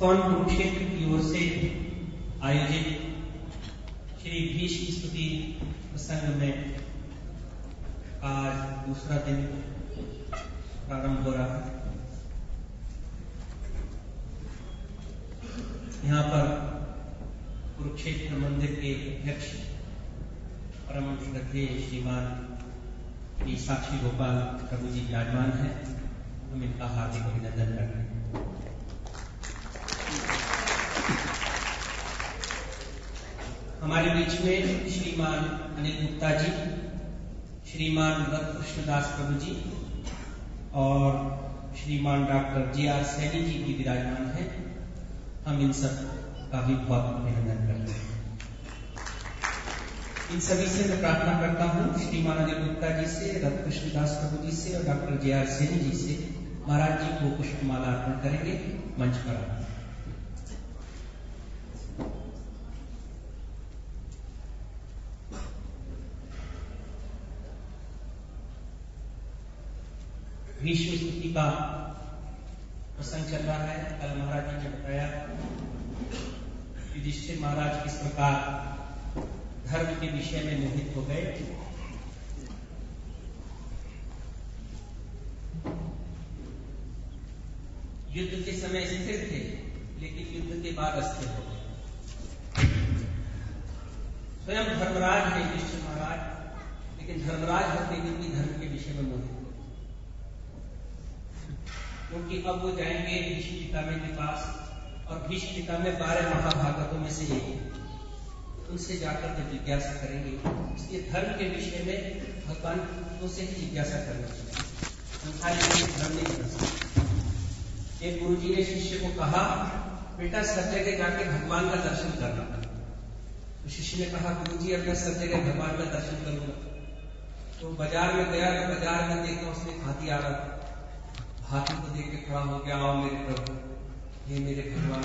ISKCON Kurukshetra की ओर से आयोजित श्री भीष्म स्तुति प्रसंग में आज दूसरा दिन प्रारंभ हो रहा है। यहाँ पर कुरुक्षेत्र मंदिर के अध्यक्ष परम श्रद्धेय श्रीमान श्री साक्षी गोपाल प्रभु जी विराजमान है। हम इनका हार्दिक अभिनंदन करते हैं। हमारे बीच में श्रीमान अनिल गुप्ता जी, श्रीमान कृष्णदास प्रभु जी और श्रीमान डॉक्टर जी.आर. सैनी जी भी विराजमान हैं। हम इन सब का भी बहुत अभिनंदन करते हैं। इन सभी से मैं प्रार्थना करता हूँ श्रीमान अनिल गुप्ता जी से, कृष्णदास प्रभु जी से और डॉक्टर जी.आर. सैनी जी से महाराज जी को पुष्पमाला अर्पण करेंगे। मंच पर आए। भीष्म स्तुति का प्रसंग चल रहा है। कल महाराज जी ने बताया युधिष्ठिर महाराज किस प्रकार धर्म के विषय में मोहित हो गए। युद्ध के समय स्थिर थे, लेकिन युद्ध के बाद अस्थिर हो गए। स्वयं धर्मराज है युधिष्ठिर महाराज, लेकिन धर्मराज होते हुए भी धर्म के विषय में मोहित हो, क्योंकि अब वो जाएंगे भीष्म पितामह के पास और भीष्म पितामह 12 महाभागवतों में से एक है। उनसे जाकर के जिज्ञासा करेंगे। इसलिए धर्म के विषय में भगवान उनसे ही जिज्ञासा करना चाहिए। धर्म नहीं कर सकते। एक गुरु जी ने शिष्य को कहा, बेटा सब जगह जाके भगवान का दर्शन करना। तो शिष्य ने कहा, गुरु जी अब मैं सब जगह भगवान का दर्शन करूंगा। तो बाजार में गया तो बाजार में देखा उसने हाथी आ रहा था। हाथी को देख के खड़ा हो गया, आओ मेरे प्रभु, ये मेरे भगवान।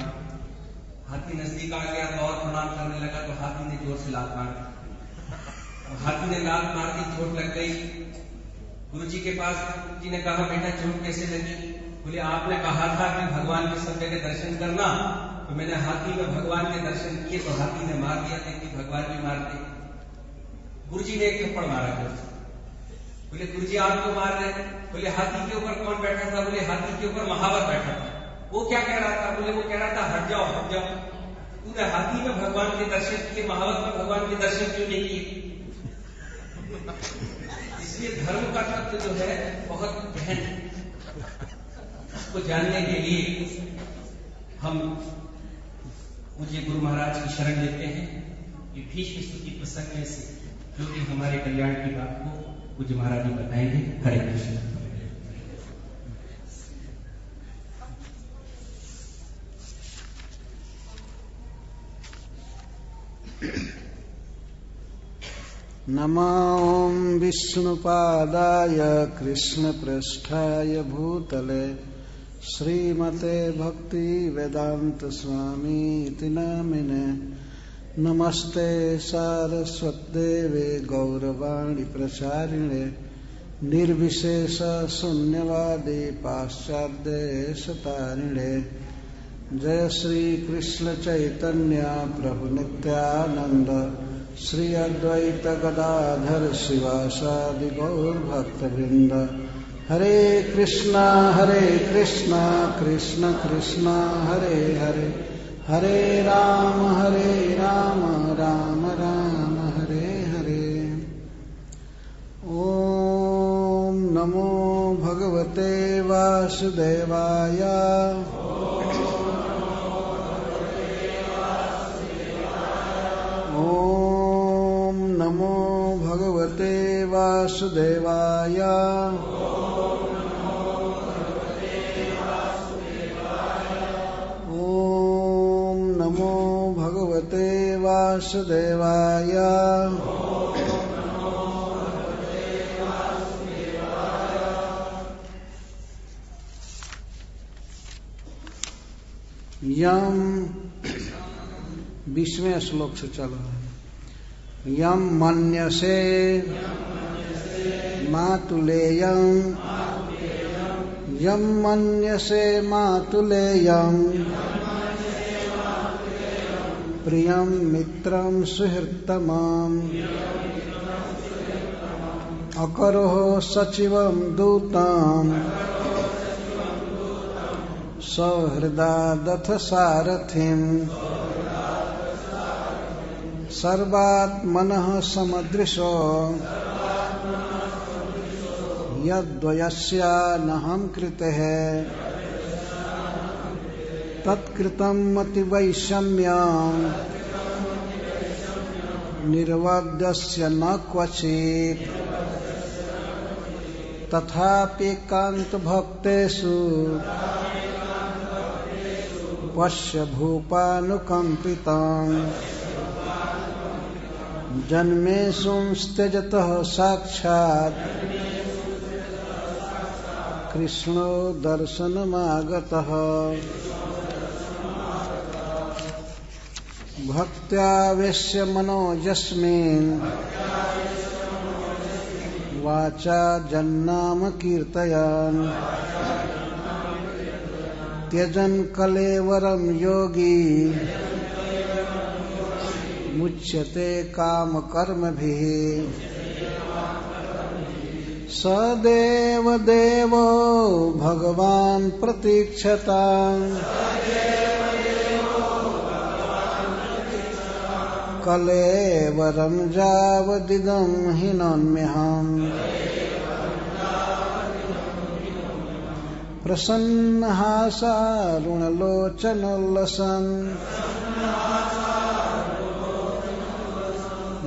हाथी नजदीक आ गया तो और प्रणाम करने लगा तो हाथी ने जोर से लात मार दी। हाथी ने लात मार दी, चोट लग गई। गुरु जी के पास गुरु जी ने कहा, बेटा चोट कैसे लगी? बोले आपने कहा था कि भगवान के सब जगह दर्शन करना, तो मैंने हाथी में भगवान के दर्शन किए तो हाथी ने मार दिया, लेकिन भगवान भी मार दिए। गुरु जी ने एक थप्पड़ मारा जोर से। बोले गुरु जी आप क्यों मार रहे? बोले हाथी के ऊपर कौन बैठा था? बोले हाथी के ऊपर महावत बैठा था। वो क्या कह रहा था? बोले वो कह रहा था हट जाओ हट जाओ, तूने हाथी में भगवान के दर्शन किए, महावत में भगवान के दर्शन क्यों नहीं किए? इसलिए धर्म का तत्व जो है बहुत गहन है। इसको जानने के लिए हम मुझे गुरु महाराज की शरण लेते हैं। ये भीष्म स्तुति प्रसंग में से जो कि हमारे कल्याण की बात को पूज्य महाराज जी बताएंगे। हरे कृष्ण। नमो विष्णुपादाय कृष्णपृष्ठाय भूतले श्रीमते भक्ति वेदांत स्वामी इति नामिने। नमस्ते सारस्वत्देवे गौरवाणी प्रचारिणे निर्विशेष शून्यवादी पाश्चात्यदेशतारिणे। जय श्री कृष्ण चैतन्य प्रभु नित्यानंद श्री अद्वैत गदाधर शिवासादि गौर भक्तवृंद। हरे कृष्णा कृष्ण कृष्णा हरे हरे, हरे राम राम राम हरे हरे। ओम नमो भगवते वासुदेवाय। ओम नमो भगवते वासुदेवाय। ओम नमो भगवते वासुदेवाय। यम 20वें श्लोक से चल रहा है। यम मन्यसे मातुलेयं, यम मन्यसे मातुलेयं प्रियं मित्रं सुहृत्तमम् अकरोः सचिवं दूतं सौहृदादथ सारथिम् सर्वात्मनः समदृशो यद्वयस्यानहं कृतः तत्कृतं मतिवैषम्यं निर्वद्यस्य न क्वचित् तथाप्येकान्तभक्तेषु पश्य भूपानुकम्पितं जन्मेषुंस्त्यजतः साक्षात् कृष्णो दर्शनमागतः भक्त्यावेश्य मनो यस्मिन् वाचा जन्नाम कीर्तयन् त्यजन् कलेवरं योगी मुच्यते काम कर्मभिः सदेव देवो भगवान् प्रतीक्षताम् कलेवरं यावदिदं हिनोम्यहम् प्रसन्नहासारुणलोचनोल्लसन्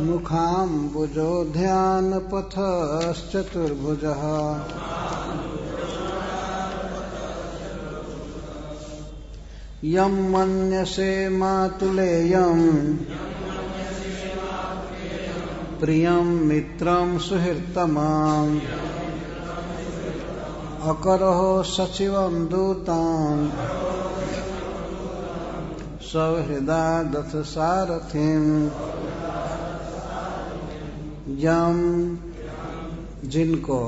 मुखाम्बुजो ध्यानपथश्चतुर्भुजः यं मन्यसे मातुलेयम् प्रियं मित्रं सुहृत्तमम् अकरोः सचिवं दूतं सौहृदादथ सारथिम् यम जिनको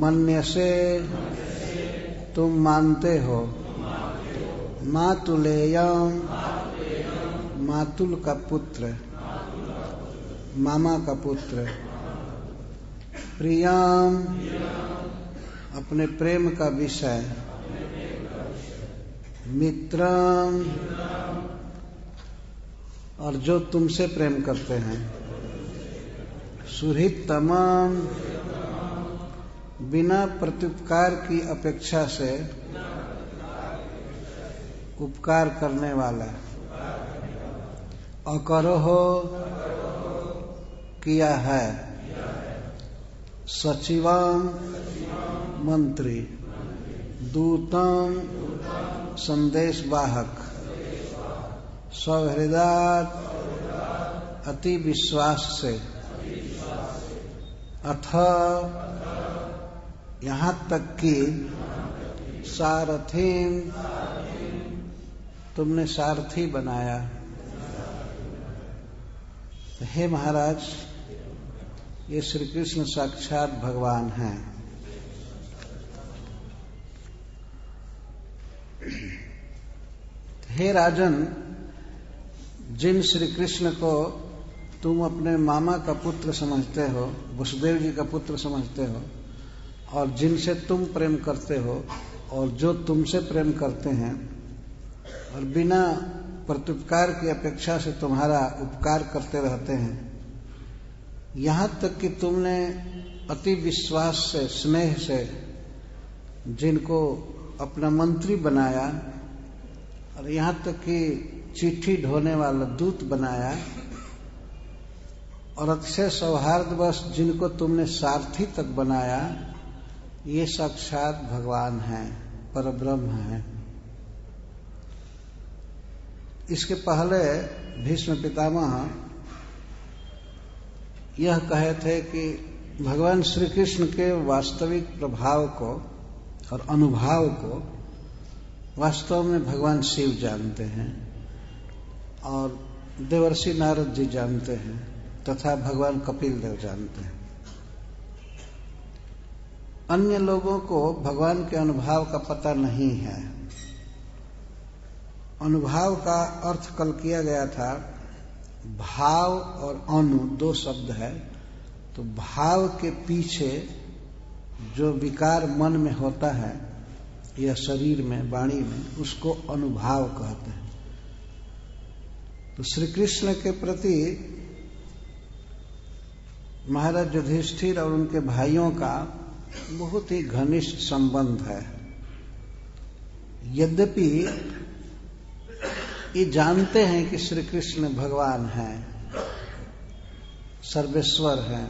मन्यसे तुम मानते हो मातुलेयम मातुल का पुत्र मामा का पुत्र प्रियम अपने प्रेम का विषय मित्रम और जो तुमसे प्रेम करते हैं सुहृत्तमम् बिना प्रत्युपकार की अपेक्षा से उपकार करने वाला अकरोहो किया है सचिवम मंत्री दूतम संदेश वाहक सौहृदात अति विश्वास से अथ यहाँ तक कि सारथिम तुमने सारथी बनाया। हे महाराज ये श्री कृष्ण साक्षात भगवान हैं। हे राजन जिन श्री कृष्ण को तुम अपने मामा का पुत्र समझते हो वसुदेव जी का पुत्र समझते हो और जिनसे तुम प्रेम करते हो और जो तुमसे प्रेम करते हैं और बिना प्रत्युपकार की अपेक्षा से तुम्हारा उपकार करते रहते हैं यहाँ तक कि तुमने अति विश्वास से स्नेह से जिनको अपना मंत्री बनाया और यहाँ तक कि चिट्ठी ढोने वाला दूत बनाया और अतिशय सौहार्दवश जिनको तुमने सारथी तक बनाया ये साक्षात भगवान हैं परब्रह्म हैं। इसके पहले भीष्म पितामह यह कहे थे कि भगवान श्री कृष्ण के वास्तविक प्रभाव को और अनुभाव को वास्तव में भगवान शिव जानते हैं और देवर्षि नारद जी जानते हैं तथा भगवान कपिल देव जानते हैं। अन्य लोगों को भगवान के अनुभाव का पता नहीं है अनुभाव का अर्थ कल किया गया था। भाव और अनु दो शब्द है, तो भाव के पीछे जो विकार मन में होता है या शरीर में, वाणी में, उसको अनुभाव कहते हैं। तो श्री कृष्ण के प्रति महाराज युधिष्ठिर और उनके भाइयों का बहुत ही घनिष्ठ संबंध है। यद्यपि ये जानते हैं कि श्री कृष्ण भगवान हैं, सर्वेश्वर हैं,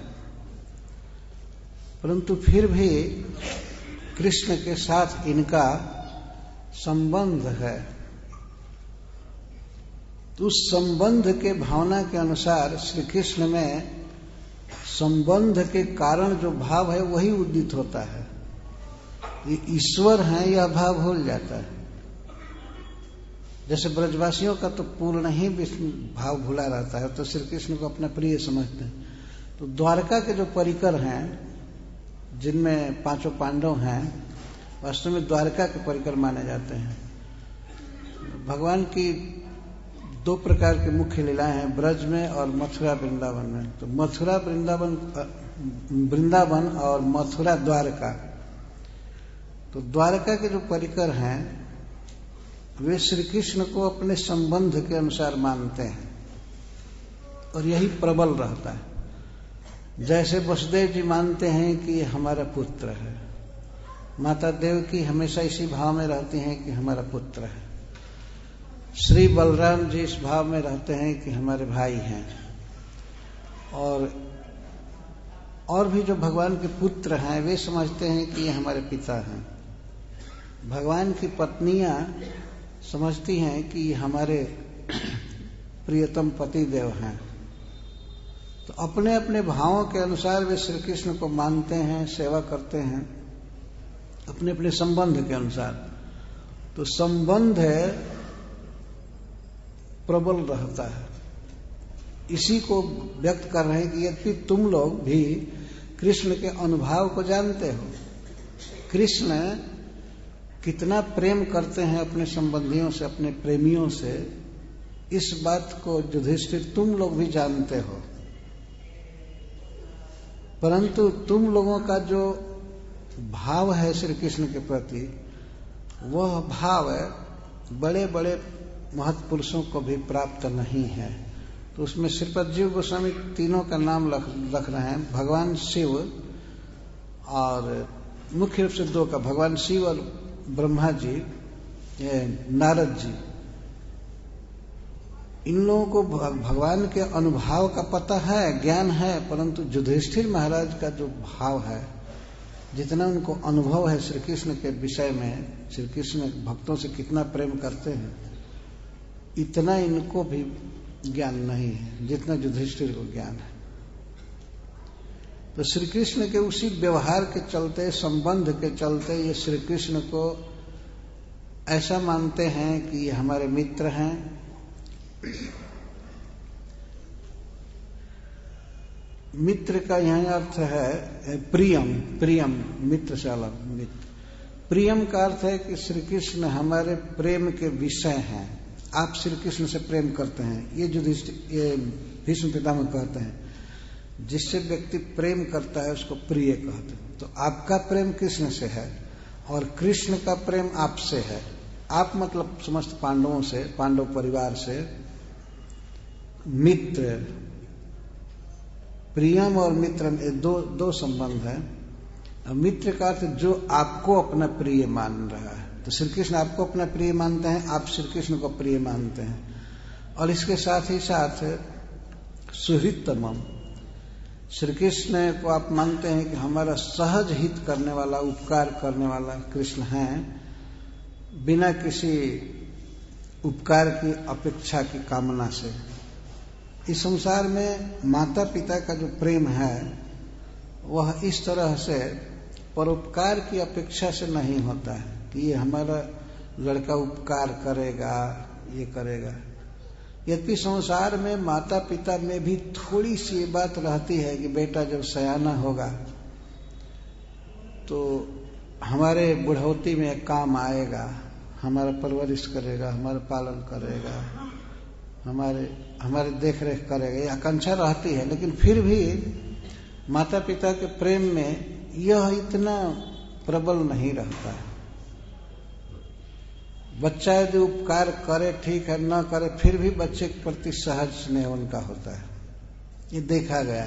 परंतु फिर भी कृष्ण के साथ इनका संबंध है। तो उस संबंध के भावना के अनुसार श्री कृष्ण में संबंध के कारण जो भाव है वही उदित होता है। ये ईश्वर हैं यह भाव भूल जाता है। जैसे ब्रजवासियों का तो पूर्ण ही भाव भूला रहता है, तो श्री कृष्ण को अपना प्रिय समझते हैं। तो द्वारका के जो परिकर हैं, जिनमें पांचों पांडव हैं, वास्तव में द्वारका के परिकर माने जाते हैं। भगवान की दो प्रकार की मुख्य लीलाएं हैं, ब्रज में और मथुरा वृंदावन में। तो मथुरा वृंदावन और मथुरा द्वारका। तो द्वारका के जो परिकर हैं वे श्री कृष्ण को अपने संबंध के अनुसार मानते हैं और यही प्रबल रहता है। जैसे वसुदेव जी मानते हैं कि ये हमारा पुत्र है, माता देवकी हमेशा इसी भाव में रहती हैं कि हमारा पुत्र है, श्री बलराम जी इस भाव में रहते हैं कि हमारे भाई हैं, और भी जो भगवान के पुत्र हैं वे समझते हैं कि ये हमारे पिता हैं। भगवान की पत्नियां समझती हैं कि ये हमारे प्रियतम पति देव हैं। तो अपने अपने भावों के अनुसार वे श्री कृष्ण को मानते हैं, सेवा करते हैं, अपने अपने संबंध के अनुसार। तो संबंध प्रबल रहता है। इसी को व्यक्त कर रहे हैं कि यदि तुम लोग भी कृष्ण के अनुभाव को जानते हो, कृष्ण कितना प्रेम करते हैं अपने संबंधियों से, अपने प्रेमियों से, इस बात को युधिष्ठिर तुम लोग भी जानते हो। परंतु तुम लोगों का जो भाव है श्री कृष्ण के प्रति, वह भाव बड़े बड़े महत्पुरुषों को भी प्राप्त नहीं है। तो उसमें श्रीपद जीव गोस्वामी तीनों का नाम रख रहे हैं, भगवान शिव और मुख्य रूप से दो का, भगवान शिव और ब्रह्मा जी, नारद जी। इन लोगों को भगवान के अनुभाव का पता है, ज्ञान है, परंतु युधिष्ठिर महाराज का जो भाव है, जितना उनको अनुभव है श्री कृष्ण के विषय में, श्री कृष्ण भक्तों से कितना प्रेम करते हैं, इतना इनको भी ज्ञान नहीं है जितना युधिष्ठिर को ज्ञान है। तो श्री कृष्ण के उसी व्यवहार के चलते, संबंध के चलते, ये श्री कृष्ण को ऐसा मानते हैं कि ये हमारे मित्र हैं। मित्र का यह अर्थ है प्रियम, प्रियम मित्र से अलग मित्र। प्रियम का अर्थ है कि श्री कृष्ण हमारे प्रेम के विषय हैं, आप श्री कृष्ण से प्रेम करते हैं। ये भीष्म पितामह कहते हैं, जिससे व्यक्ति प्रेम करता है उसको प्रिय कहते हैं। तो आपका प्रेम कृष्ण से है और कृष्ण का प्रेम आपसे है। आप मतलब समस्त पांडवों से, पांडव परिवार से। मित्र, प्रियम और मित्र दो संबंध है। मित्र का अर्थ जो आपको अपना प्रिय मान रहा है। तो श्री कृष्ण आपको अपना प्रिय मानते हैं, आप श्री कृष्ण को प्रिय मानते हैं। और इसके साथ ही साथ सुहृततमम, श्री कृष्ण को आप मानते हैं कि हमारा सहज हित करने वाला, उपकार करने वाला कृष्ण हैं, बिना किसी उपकार की अपेक्षा की कामना से। इस संसार में माता पिता का जो प्रेम है वह इस तरह से परोपकार की अपेक्षा से नहीं होता है कि ये हमारा लड़का उपकार करेगा, ये करेगा। यद्यपि संसार में माता पिता में भी थोड़ी सी ये बात रहती है कि बेटा जब सयाना होगा तो हमारे बुढ़ौती में काम आएगा, हमारा परवरिश करेगा, हमारा पालन करेगा, हमारे देख रेख करेगा, ये आकांक्षा रहती है। लेकिन फिर भी माता पिता के प्रेम में यह इतना प्रबल नहीं रहता है। बच्चा यदि उपकार करे ठीक है, न करे फिर भी बच्चे के प्रति सहज स्नेह उनका होता है, ये देखा गया।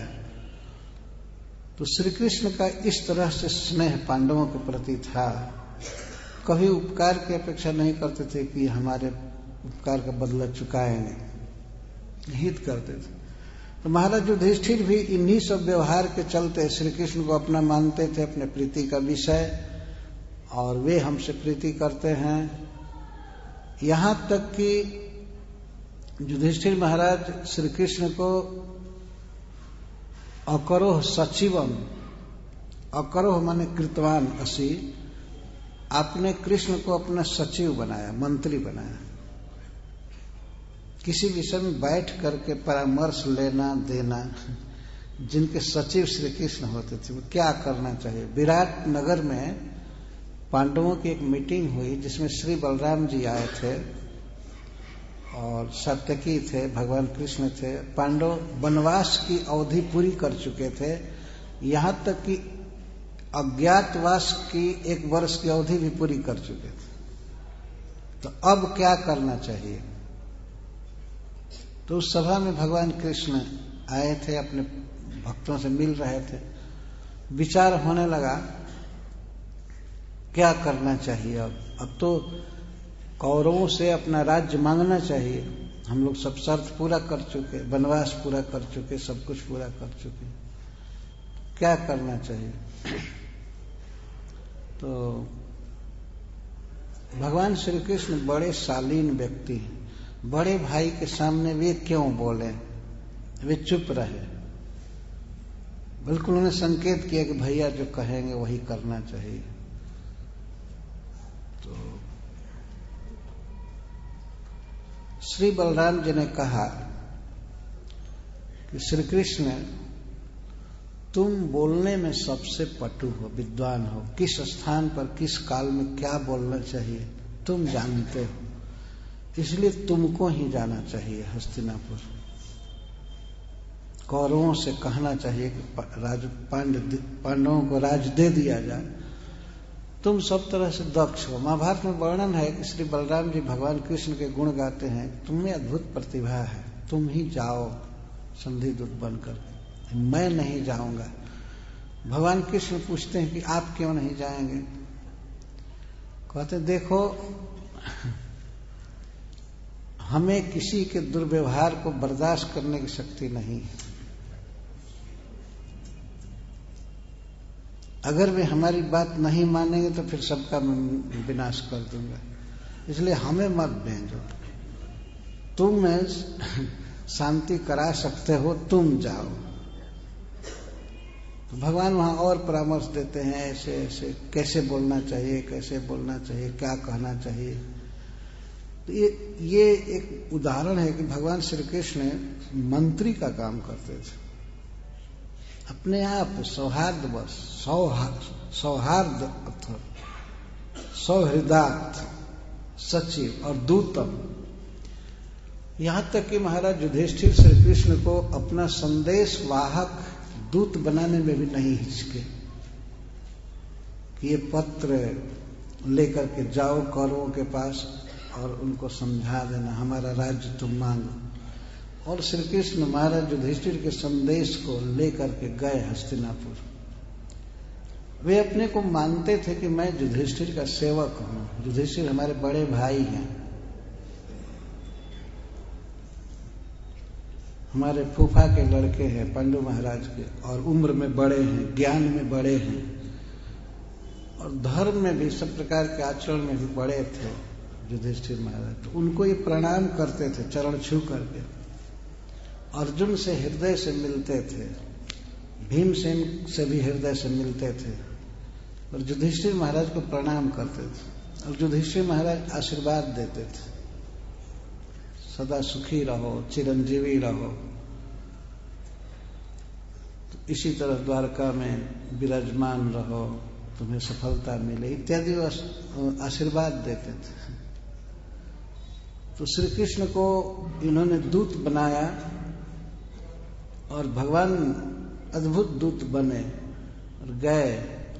तो श्री कृष्ण का इस तरह से स्नेह पांडवों के प्रति था। कभी उपकार की अपेक्षा नहीं करते थे कि हमारे उपकार का बदला चुकाएंगे, हित करते थे। तो महाराज युधिष्ठिर भी इन्हीं सब व्यवहार के चलते श्री कृष्ण को अपना मानते थे, अपने प्रीति का विषय, और वे हमसे प्रीति करते हैं। यहां तक कि युधिष्ठिर महाराज श्री कृष्ण को अकरोह सचिवम, अकरोह माने कृतवान असी, आपने कृष्ण को अपना सचिव बनाया, मंत्री बनाया। किसी विषय में बैठ करके परामर्श लेना देना, जिनके सचिव श्री कृष्ण होते थे, वो क्या करना चाहिए। विराट नगर में पांडवों की एक मीटिंग हुई जिसमें श्री बलराम जी आए थे और सात्यकी थे, भगवान कृष्ण थे। पांडव वनवास की अवधि पूरी कर चुके थे, यहां तक कि अज्ञातवास की 1 वर्ष की अवधि भी पूरी कर चुके थे। तो अब क्या करना चाहिए। तो उस सभा में भगवान कृष्ण आए थे, अपने भक्तों से मिल रहे थे। विचार होने लगा क्या करना चाहिए। अब तो कौरवों से अपना राज्य मांगना चाहिए। हम लोग सब शर्त पूरा कर चुके, वनवास पूरा कर चुके, सब कुछ पूरा कर चुके, क्या करना चाहिए। तो भगवान श्री कृष्ण बड़े शालीन व्यक्ति हैं, बड़े भाई के सामने वे क्यों बोले, वे चुप रहे। बिल्कुल उन्हें संकेत किया कि भैया जो कहेंगे वही करना चाहिए। तो श्री बलराम जी ने कहा कि श्री कृष्ण, तुम बोलने में सबसे पटु हो, विद्वान हो, किस स्थान पर किस काल में क्या बोलना चाहिए तुम जानते हो, इसलिए तुमको ही जाना चाहिए हस्तिनापुर। कौरवों से कहना चाहिए कि पांडवों को राज दे दिया जाए। तुम सब तरह से दक्ष हो। महाभारत में वर्णन है कि श्री बलराम जी भगवान कृष्ण के गुण गाते हैं, तुम्हें अद्भुत प्रतिभा है, तुम ही जाओ संधि दूत बनकर, मैं नहीं जाऊंगा। भगवान कृष्ण पूछते हैं कि आप क्यों नहीं जाएंगे। कहते देखो, हमें किसी के दुर्व्यवहार को बर्दाश्त करने की शक्ति नहीं है। अगर वे हमारी बात नहीं मानेंगे तो फिर सबका मैं विनाश कर दूंगा, इसलिए हमें मत भेजो। तुम शांति करा सकते हो, तुम जाओ। तो भगवान वहां और परामर्श देते हैं, ऐसे ऐसे कैसे बोलना चाहिए, कैसे बोलना चाहिए, क्या कहना चाहिए। तो ये एक उदाहरण है कि भगवान श्री कृष्ण मंत्री का काम करते थे, अपने आप सौहार्द बस, सौहार्द सौहृदार्थ सचिव और दूतम। यहां तक कि महाराज युधिष्ठिर श्री कृष्ण को अपना संदेश वाहक दूत बनाने में भी नहीं हिचके कि ये पत्र लेकर के जाओ कौरवों के पास और उनको समझा देना, हमारा राज्य तुम मांगो। और श्री कृष्ण महाराज युधिष्ठिर के संदेश को लेकर के गए हस्तिनापुर। वे अपने को मानते थे कि मैं युधिष्ठिर का सेवक हूं, युधिष्ठिर हमारे बड़े भाई हैं, हमारे फूफा के लड़के हैं पांडु महाराज के, और उम्र में बड़े हैं, ज्ञान में बड़े हैं, और धर्म में भी सब प्रकार के आचरण में भी बड़े थे युधिष्ठिर महाराज। तो उनको ये प्रणाम करते थे चरण छू करके। अर्जुन से हृदय से मिलते थे, भीमसेन से भी हृदय से मिलते थे, और युधिष्ठिर महाराज को प्रणाम करते थे। और युधिष्ठिर महाराज आशीर्वाद देते थे, सदा सुखी रहो, चिरंजीवी रहो। तो इसी तरह द्वारका में विराजमान रहो, तुम्हें सफलता मिले, इत्यादि आशीर्वाद देते थे। तो श्री कृष्ण को इन्होंने दूत बनाया और भगवान अद्भुत दूत बने और गए,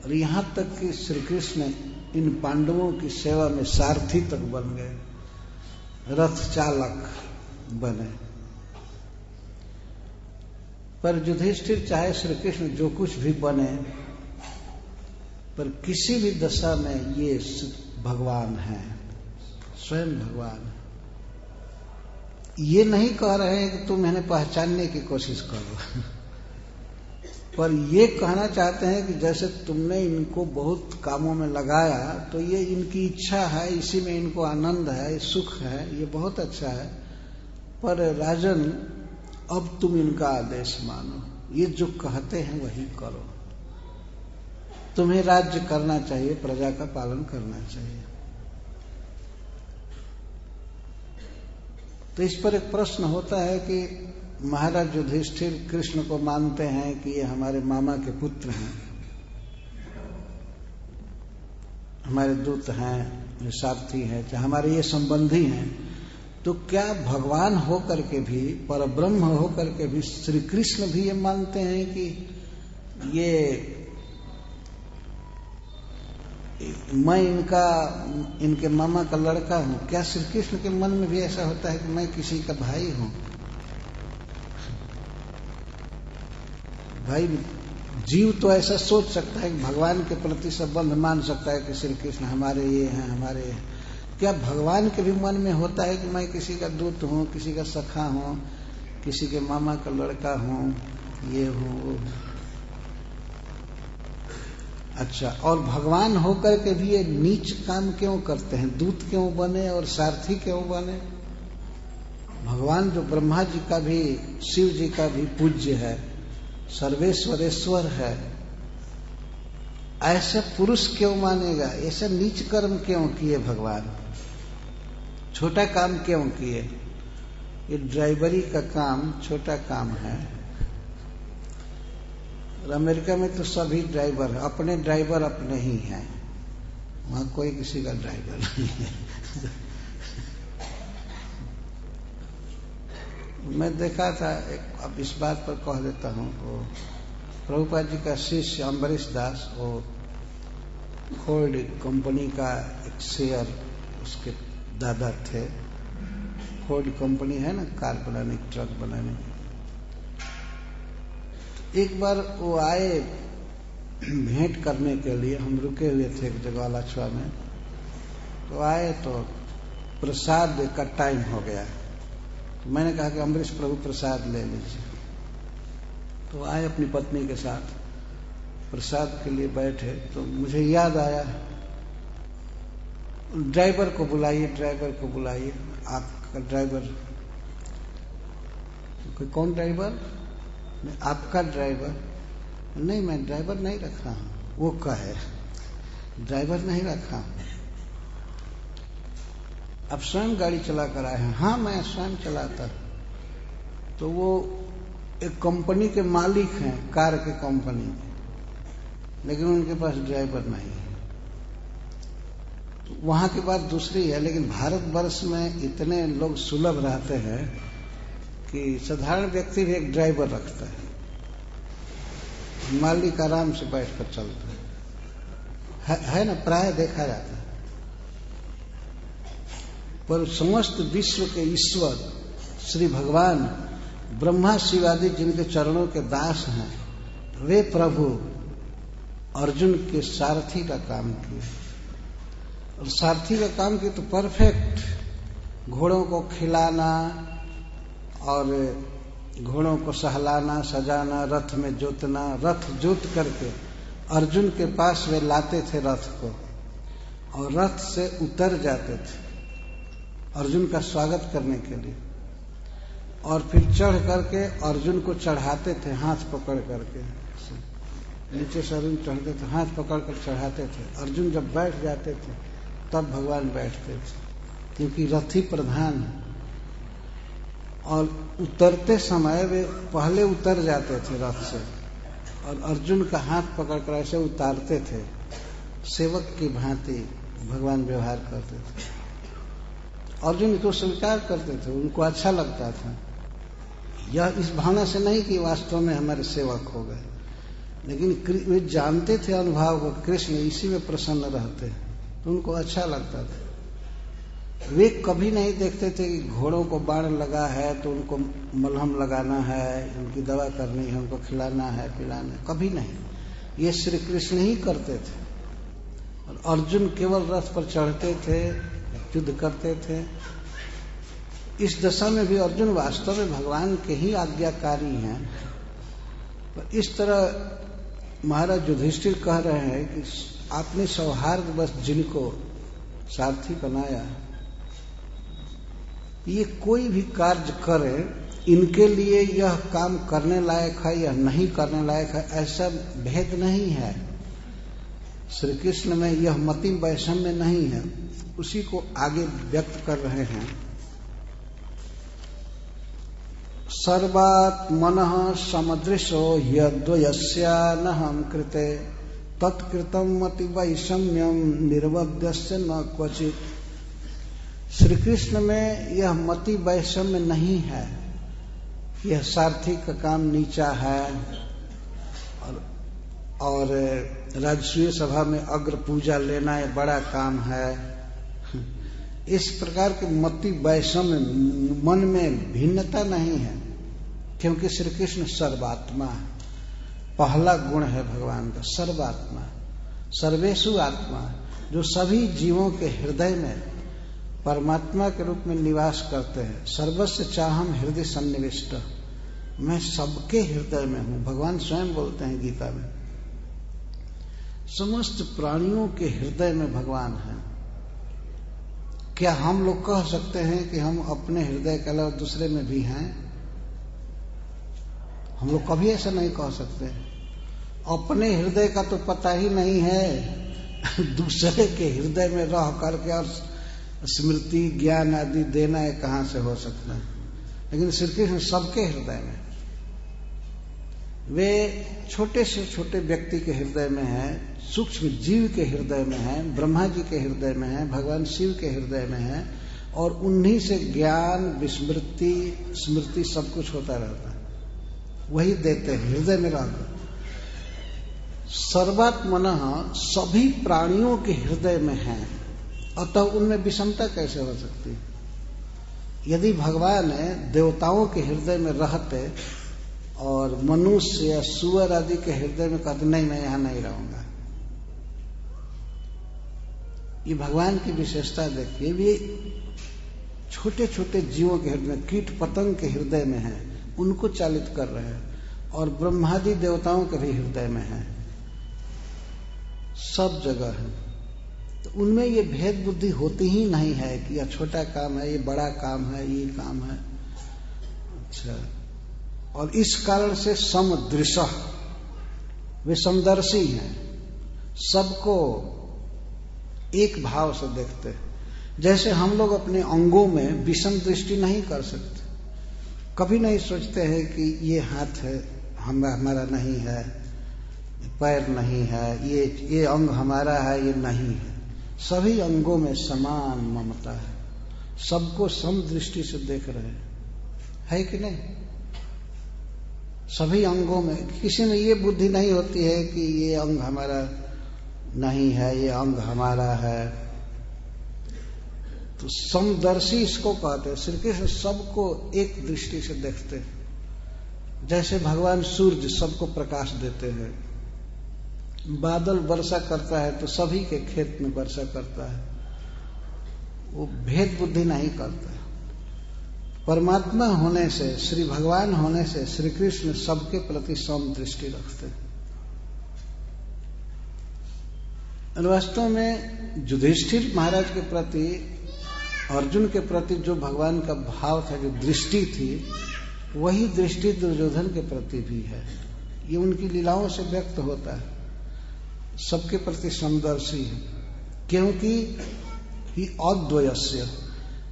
और यहां तक कि श्री कृष्ण इन पांडवों की सेवा में सारथी तक बन गए, रथ चालक बने। पर युधिष्ठिर चाहे श्री कृष्ण जो कुछ भी बने, पर किसी भी दशा में ये भगवान हैं, स्वयं भगवान। ये नहीं कह रहे हैं कि तुम इन्हें पहचानने की कोशिश करो, पर ये कहना चाहते हैं कि जैसे तुमने इनको बहुत कामों में लगाया तो ये इनकी इच्छा है, इसी में इनको आनंद है, सुख है, ये बहुत अच्छा है, पर राजन अब तुम इनका आदेश मानो, ये जो कहते हैं वही करो। तुम्हें राज्य करना चाहिए, प्रजा का पालन करना चाहिए। तो इस पर एक प्रश्न होता है कि महाराज युधिष्ठिर कृष्ण को मानते हैं कि ये हमारे मामा के पुत्र हैं, हमारे दूत हैं, सारथी हैं, चाहे हमारे ये संबंधी हैं, तो क्या भगवान होकर के भी, परब्रह्म होकर के भी श्री कृष्ण भी ये मानते हैं कि ये मैं इनके मामा का लड़का हूं? क्या श्री कृष्ण के मन में भी ऐसा होता है कि मैं किसी का भाई हूं? भाई जीव तो ऐसा सोच सकता है कि भगवान के प्रति संबंध मान सकता है कि श्री कृष्ण हमारे ये हैं, हमारे ये। क्या भगवान के भी मन में होता है कि मैं किसी का दूत हूं, किसी का सखा हूं, किसी के मामा का लड़का हूं, ये हूं? अच्छा, और भगवान होकर के भी ये नीच काम क्यों करते हैं? दूत क्यों बने और सारथी क्यों बने? भगवान जो ब्रह्मा जी का भी, शिव जी का भी पूज्य है, सर्वेश्वरेश्वर है, ऐसे पुरुष क्यों मानेगा? ऐसा नीच कर्म क्यों किए भगवान? छोटा काम क्यों किए? ये ड्राइवरी का काम छोटा काम है। और अमेरिका में तो सभी ड्राइवर है, अपने ड्राइवर अपने ही हैं, वहां कोई किसी का ड्राइवर नहीं है। मैं देखा था एक, अब इस बात पर कह देता हूं, वो प्रभुपाद जी का शिष्य अम्बरीश दास, वो फोर्ड कंपनी का एक शेयर उसके दादा थे। फोर्ड कंपनी है ना, कार बनाने, ट्रक बनाने। एक बार वो आए भेंट करने के लिए, हम रुके हुए थे एक जगह लाछवा में, तो आए तो प्रसाद का टाइम हो गया, तो मैंने कहा कि अम्बरीश प्रभु प्रसाद ले लीजिए। तो आए अपनी पत्नी के साथ, प्रसाद के लिए बैठे, तो मुझे याद आया, ड्राइवर को बुलाइए, ड्राइवर को बुलाइए, आपका ड्राइवर। तो कौन ड्राइवर? आपका ड्राइवर? नहीं, मैं ड्राइवर नहीं रखा हूं। वो कहे ड्राइवर नहीं रखा हूं, आप स्वयं गाड़ी चला कर आए हैं? हाँ, मैं स्वयं चलाता। तो वो एक कंपनी के मालिक हैं, कार के कंपनी, लेकिन उनके पास ड्राइवर नहीं है। तो वहां की बात दूसरी है, लेकिन भारतवर्ष में इतने लोग सुलभ रहते हैं कि साधारण व्यक्ति भी एक ड्राइवर रखता है, मालिक आराम से बैठकर चलता है ना, प्राय देखा जाता है। पर समस्त विश्व के ईश्वर श्री भगवान ब्रह्मा शिव आदि जिनके चरणों के दास हैं, वे प्रभु अर्जुन के सारथी का काम किए। और सारथी का काम किए तो परफेक्ट, घोड़ों को खिलाना और घोड़ों को सहलाना, सजाना, रथ में जोतना, रथ जोत करके अर्जुन के पास वे लाते थे रथ को, और रथ से उतर जाते थे अर्जुन का स्वागत करने के लिए, और फिर चढ़ करके अर्जुन को चढ़ाते थे, हाथ पकड़ करके। नीचे से अर्जुन चढ़ते थे, हाथ पकड़ कर चढ़ाते थे। अर्जुन जब बैठ जाते थे तब भगवान बैठते थे, क्योंकि रथी प्रधान है। और उतरते समय वे पहले उतर जाते थे रथ से, और अर्जुन का हाथ पकड़कर ऐसे उतारते थे, सेवक की भांति भगवान व्यवहार करते थे। अर्जुन को स्वीकार करते थे, उनको अच्छा लगता था। यह इस भावना से नहीं कि वास्तव में हमारे सेवक हो गए, लेकिन वे जानते थे अनुभव को, कृष्ण इसी में प्रसन्न रहते, तो उनको अच्छा लगता था। वे कभी नहीं देखते थे कि घोड़ों को बाण लगा है तो उनको मलहम लगाना है, उनकी दवा करनी है, उनको खिलाना है, पिलाना है, कभी नहीं। ये श्री कृष्ण ही करते थे। और अर्जुन केवल रथ पर चढ़ते थे, युद्ध करते थे। इस दशा में भी अर्जुन वास्तव में भगवान के ही आज्ञाकारी हैं। पर इस तरह महाराज युधिष्ठिर कह रहे हैं कि आपने सौहार्द बस जिनको सारथी बनाया, ये कोई भी कार्य करे, इनके लिए यह काम करने लायक है या नहीं करने लायक है, ऐसा भेद नहीं है। श्री कृष्ण में यह मति वैषम्य नहीं है, उसी को आगे व्यक्त कर रहे हैं। सर्वात्मनः समदृशो यद्वयस्यानहं कृते तत्कृतं मति वैषम्यम निर्वद्यस्य न क्वचित्। श्री कृष्ण में यह मति वैषम्य नहीं है, यह सारथी का काम नीचा है और राजसूय सभा में अग्र पूजा लेना ये बड़ा काम है। इस प्रकार के मति वैषम्य, मन में भिन्नता नहीं है, क्योंकि श्री कृष्ण सर्वात्मा है। पहला गुण है भगवान का सर्वात्मा, सर्वेषु आत्मा, जो सभी जीवों के हृदय में परमात्मा के रूप में निवास करते हैं। सर्वस्य चाहम हृदय सन्निविष्ट, मैं सबके हृदय में हूं। भगवान स्वयं बोलते हैं गीता में, समस्त प्राणियों के हृदय में भगवान है। क्या हम लोग कह सकते हैं कि हम अपने हृदय के अलावा दूसरे में भी हैं? हम लोग कभी ऐसा नहीं कह सकते। अपने हृदय का तो पता ही नहीं है, दूसरे के हृदय में रह करके और स्मृति ज्ञान आदि देना है कहां से हो सकता है। लेकिन श्री कृष्ण सबके हृदय में, वे छोटे से छोटे व्यक्ति के हृदय में है, सूक्ष्म जीव के हृदय में है, ब्रह्मा जी के हृदय में है, भगवान शिव के हृदय में है, और उन्हीं से ज्ञान विस्मृति स्मृति सब कुछ होता रहता है, वही देते हैं हृदय में रहकर। सर्वात्मनः सभी प्राणियों के हृदय में है, अतः उनमें विषमता कैसे हो सकती है? यदि भगवान देवताओं के हृदय में रहते और मनुष्य या सुअर आदि के हृदय में कहते नहीं मैं यहां नहीं रहूंगा, ये भगवान की विशेषता देखिए। भी छोटे छोटे जीवों के हृदय में, कीट पतंग के हृदय में है, उनको चालित कर रहे हैं, और ब्रह्मादि देवताओं के भी हृदय में है, सब जगह है। तो उनमें ये भेद बुद्धि होती ही नहीं है कि यह छोटा काम है, ये बड़ा काम है, ये काम है। अच्छा, और इस कारण से समदृश, वे समदर्शी हैं, सबको एक भाव से देखते हैं। जैसे हम लोग अपने अंगों में विषम दृष्टि नहीं कर सकते, कभी नहीं सोचते हैं कि ये हाथ है हमारा नहीं है, पैर नहीं है, ये अंग हमारा है, ये नहीं है। सभी अंगों में समान ममता है, सबको सम दृष्टि से देख रहे हैं, है कि नहीं? सभी अंगों में किसी में ये बुद्धि नहीं होती है कि ये अंग हमारा नहीं है, ये अंग हमारा है। तो समदर्शी इसको कहते हैं। श्री कृष्ण सबको एक दृष्टि से देखते हैं। जैसे भगवान सूर्य सबको प्रकाश देते हैं, बादल वर्षा करता है तो सभी के खेत में वर्षा करता है, वो भेद बुद्धि नहीं करता है। परमात्मा होने से, श्री भगवान होने से श्री कृष्ण सबके प्रति सम दृष्टि रखते हैं। वास्तव में युधिष्ठिर महाराज के प्रति, अर्जुन के प्रति जो भगवान का भाव था, जो दृष्टि थी, वही दृष्टि दुर्योधन के प्रति भी है। ये उनकी लीलाओं से व्यक्त होता है। सबके प्रति समदर्शी है, क्योंकि ही अद्वयस्य,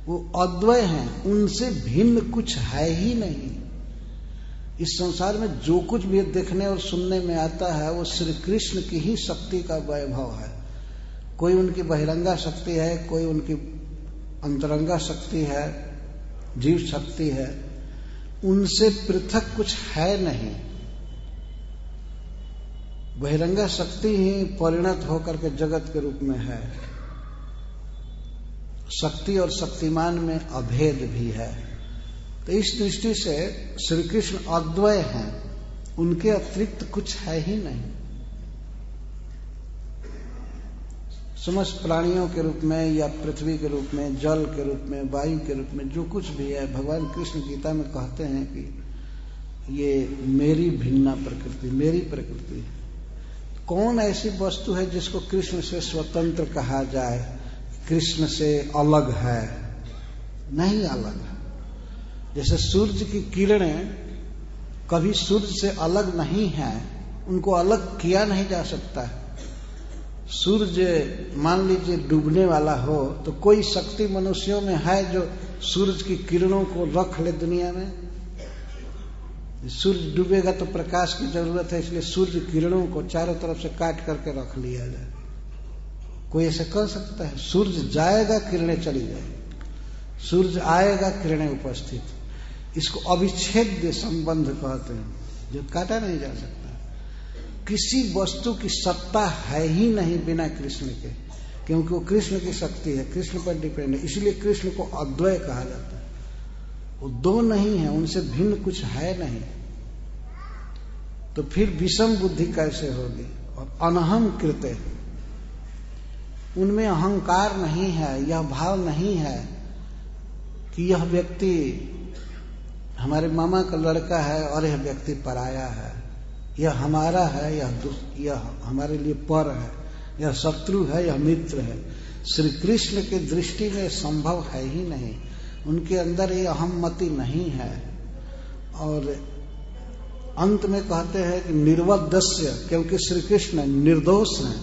वो अद्वय हैं, उनसे भिन्न कुछ है ही नहीं। इस संसार में जो कुछ भी देखने और सुनने में आता है वो श्री कृष्ण की ही शक्ति का वैभव है। कोई उनकी बहिरंगा शक्ति है, कोई उनकी अंतरंगा शक्ति है, जीव शक्ति है, उनसे पृथक कुछ है नहीं। बहिरंगा शक्ति ही परिणत होकर के जगत के रूप में है। शक्ति और शक्तिमान में अभेद भी है। तो इस दृष्टि से श्री कृष्ण अद्वय हैं, उनके अतिरिक्त कुछ है ही नहीं। समस्त प्राणियों के रूप में या पृथ्वी के रूप में, जल के रूप में, वायु के रूप में जो कुछ भी है, भगवान कृष्ण गीता में कहते हैं कि ये मेरी भिन्ना प्रकृति, मेरी प्रकृति है। कौन ऐसी वस्तु है जिसको कृष्ण से स्वतंत्र कहा जाए, कृष्ण से अलग है? नहीं अलग है। जैसे सूर्य की किरणें कभी सूर्य से अलग नहीं है, उनको अलग किया नहीं जा सकता है। सूर्य मान लीजिए डूबने वाला हो तो कोई शक्ति मनुष्यों में है जो सूरज की किरणों को रख ले दुनिया में? सूर्य डूबेगा तो प्रकाश की जरूरत है, इसलिए सूर्य किरणों को चारों तरफ से काट करके रख लिया जाए। कोई ऐसा कर सकता है? सूर्य जाएगा, किरणें चली जाएगी, सूर्य आएगा, किरणें उपस्थित। इसको अविच्छेद्य संबंध कहते हैं, जो काटा नहीं जा सकता। किसी वस्तु की सत्ता है ही नहीं बिना कृष्ण के, क्योंकि वो कृष्ण की शक्ति है, कृष्ण पर डिपेंड है। इसलिए कृष्ण को अद्वय कहा जाता है। वो दो नहीं है, उनसे भिन्न कुछ है नहीं। तो फिर विषम बुद्धि कैसे होगी? और अनहम कृते, उनमें अहंकार नहीं है, यह भाव नहीं है कि यह व्यक्ति हमारे मामा का लड़का है और यह व्यक्ति पराया है, यह हमारा है, यह हमारे लिए पर है, यह शत्रु है, यह मित्र है। श्री कृष्ण के दृष्टि में संभव है ही नहीं। उनके अंदर ये अहम्मति नहीं है। और अंत में कहते हैं कि निर्वद्यस्य, क्योंकि श्री कृष्ण निर्दोष हैं,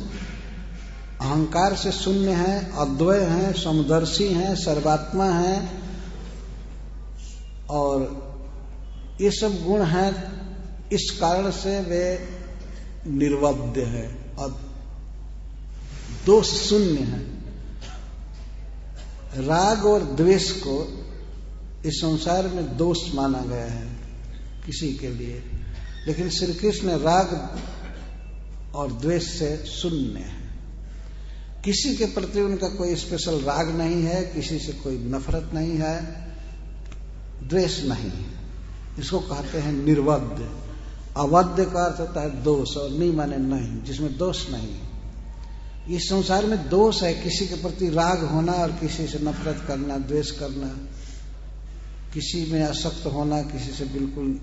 अहंकार से शून्य हैं, अद्वय हैं, समदर्शी हैं, सर्वात्मा हैं, और ये सब गुण हैं। इस कारण से वे निर्वद्य है और दोष शून्य है। राग और द्वेष को इस संसार में दोष माना गया है किसी के लिए, लेकिन श्री कृष्ण राग और द्वेष से शून्य है। किसी के प्रति उनका कोई स्पेशल राग नहीं है, किसी से कोई नफरत नहीं है, द्वेष नहीं है। इसको कहते हैं निर्वद्य। अवद्य का अर्थ होता है दोष, और नहीं माने नहीं, जिसमें दोष नहीं। इस संसार में दोष है, किसी के प्रति राग होना और किसी से नफरत करना, द्वेष करना, किसी में आसक्त होना, किसी से बिल्कुल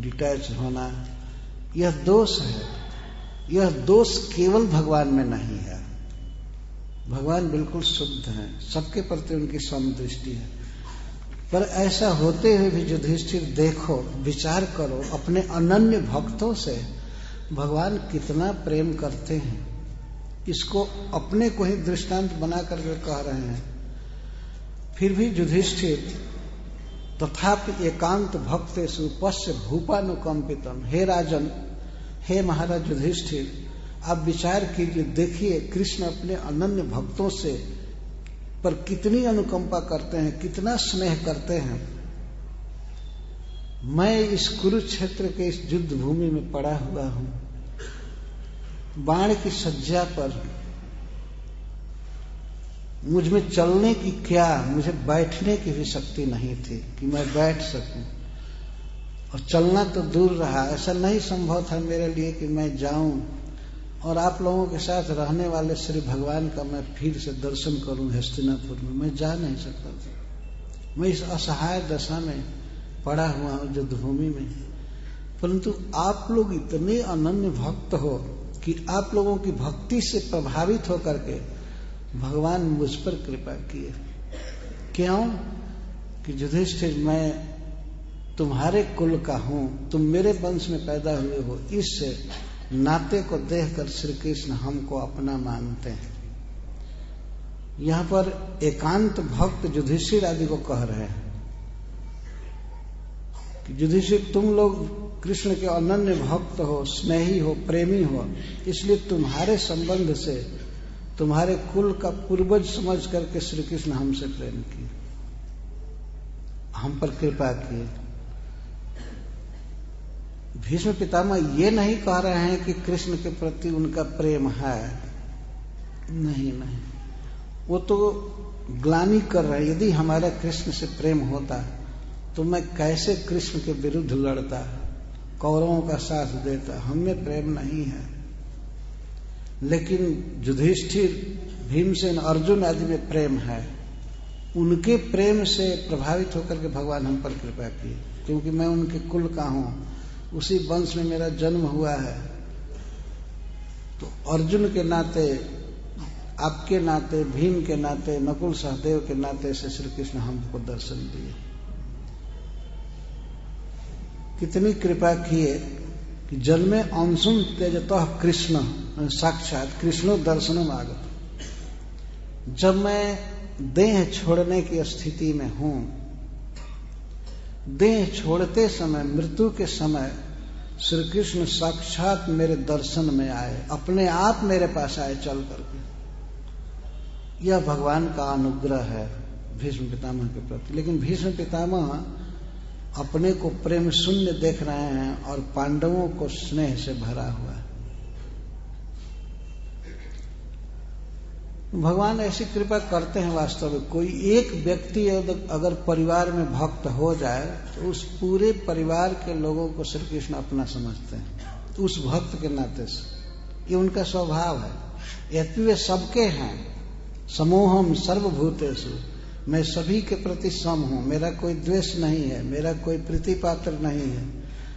डिटैच होना, यह दोष है। यह दोष केवल भगवान में नहीं है। भगवान बिल्कुल शुद्ध हैं, सबके प्रति उनकी समदृष्टि है। पर ऐसा होते हुए भी युधिष्ठिर देखो, विचार करो, अपने अनन्य भक्तों से भगवान कितना प्रेम करते हैं। इसको अपने को ही दृष्टांत बना करके कह रहे हैं। फिर भी युधिष्ठिर तथापि एकांत भक्तेषु पश्य भूपानुकंपितम। हे राजन, हे महाराज युधिष्ठिर, आप विचार कीजिए, देखिए कृष्ण अपने अनन्य भक्तों से पर कितनी अनुकंपा करते हैं, कितना स्नेह करते हैं। मैं इस कुरुक्षेत्र के इस युद्ध भूमि में पड़ा हुआ हूं, बाण की सज्जा पर, मुझ में चलने की क्या, मुझे बैठने की भी शक्ति नहीं थी कि मैं बैठ सकूं, और चलना तो दूर रहा, ऐसा नहीं संभव था मेरे लिए कि मैं जाऊं और आप लोगों के साथ रहने वाले श्री भगवान का मैं फिर से दर्शन करूं हस्तिनापुर में। मैं जा नहीं सकता था। मैं इस असहाय दशा में पड़ा हुआ हूं युद्ध भूमि में। परंतु आप लोग इतने अनन्य भक्त हो कि आप लोगों की भक्ति से प्रभावित होकर के भगवान मुझ पर कृपा किए। क्यों? कि युधिष्ठिर, मैं तुम्हारे कुल का हूं, तुम मेरे वंश में पैदा हुए हो। इस नाते को देखकर श्री कृष्ण हमको अपना मानते हैं। यहां पर एकांत भक्त युधिष्ठिर आदि को कह रहे हैं कि युधिष्ठिर, तुम लोग कृष्ण के अनन्य भक्त हो, स्नेही हो, प्रेमी हो, इसलिए तुम्हारे संबंध से तुम्हारे कुल का पूर्वज समझ करके श्री कृष्ण हमसे प्रेम किए, हम पर कृपा किए। भीष्म पितामह ये नहीं कह रहे हैं कि कृष्ण के प्रति उनका प्रेम है, नहीं, वो तो ग्लानि कर रहे हैं। यदि हमारा कृष्ण से प्रेम होता तो मैं कैसे कृष्ण के विरुद्ध लड़ता, कौरवों का साथ देता। हमें प्रेम नहीं है, लेकिन युधिष्ठिर, भीमसेन, अर्जुन आदि में प्रेम है। उनके प्रेम से प्रभावित होकर के भगवान हम पर कृपा किए, क्योंकि मैं उनके कुल का हूं, उसी वंश में मेरा जन्म हुआ है। तो अर्जुन के नाते, आपके नाते, भीम के नाते, नकुल सहदेव के नाते से श्री कृष्ण हमको दर्शन दिए। कितनी कृपा किए कि जन्मे अंशुम तेजतः कृष्ण, साक्षात कृष्णो दर्शनम आगत। जब मैं देह छोड़ने की स्थिति में हूं, देह छोड़ते समय, मृत्यु के समय श्री कृष्ण साक्षात मेरे दर्शन में आए, अपने आप मेरे पास आए चल करके। यह भगवान का अनुग्रह है भीष्म पितामह के प्रति। लेकिन भीष्म पितामह अपने को प्रेम शून्य देख रहे हैं और पांडवों को स्नेह से भरा हुआ है। भगवान ऐसी कृपा करते हैं वास्तव में। कोई एक व्यक्ति अगर परिवार में भक्त हो जाए तो उस पूरे परिवार के लोगों को श्री कृष्ण अपना समझते हैं, उस भक्त के नाते से। ये उनका स्वभाव है। यद्यपि वे सबके हैं, समोहम सर्वभूतेषु, मैं सभी के प्रति सम हूं, मेरा कोई द्वेष नहीं है, मेरा कोई प्रीति पात्र नहीं है।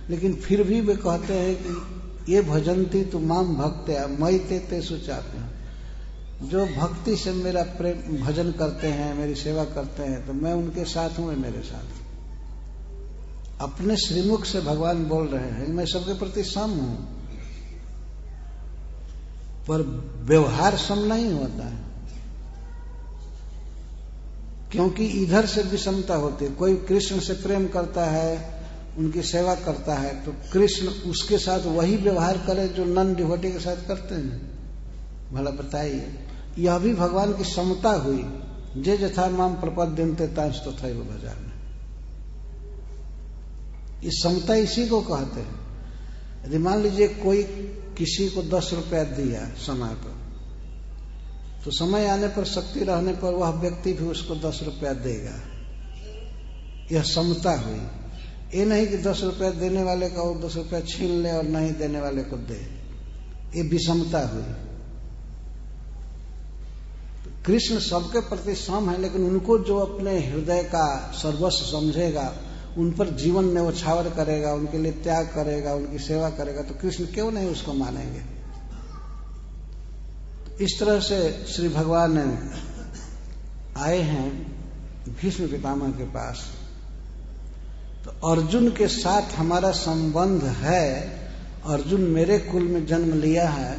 लेकिन फिर भी वे कहते हैं कि ये भजन्ति तु माम भक्त्या मयि ते तेषु चाप्यः। जो भक्ति से मेरा प्रेम भजन करते हैं, मेरी सेवा करते हैं, तो मैं उनके साथ हूं, मेरे साथ। अपने श्रीमुख से भगवान बोल रहे हैं मैं सबके प्रति सम हूं, पर व्यवहार सम नहीं होता है, क्योंकि इधर से विषमता होती है। कोई कृष्ण से प्रेम करता है, उनकी सेवा करता है, तो कृष्ण उसके साथ वही व्यवहार करे जो नन डिवोटी के साथ करते हैं। भला बताइए, यह भी भगवान की समता हुई। जे यथा माम प्रपद्यन्ते तांस तथैव भजामि। ये समता इसी को कहते हैं। यदि मान लीजिए कोई किसी को 10 रुपया दिया समय पर, तो समय आने पर, शक्ति रहने पर वह व्यक्ति भी उसको 10 रुपया देगा। यह समता हुई। ये नहीं कि 10 रुपया देने वाले का वो 10 रुपया छीन ले और नहीं देने वाले को दे। ये विषमता हुई। कृष्ण सबके प्रति सम है, लेकिन उनको जो अपने हृदय का सर्वस्व समझेगा, उन पर जीवन न्यौछावर करेगा, उनके लिए त्याग करेगा, उनकी सेवा करेगा, तो कृष्ण क्यों नहीं उसको मानेंगे। इस तरह से श्री भगवान आए हैं भीष्म पितामह के पास। तो अर्जुन के साथ हमारा संबंध है, अर्जुन मेरे कुल में जन्म लिया है,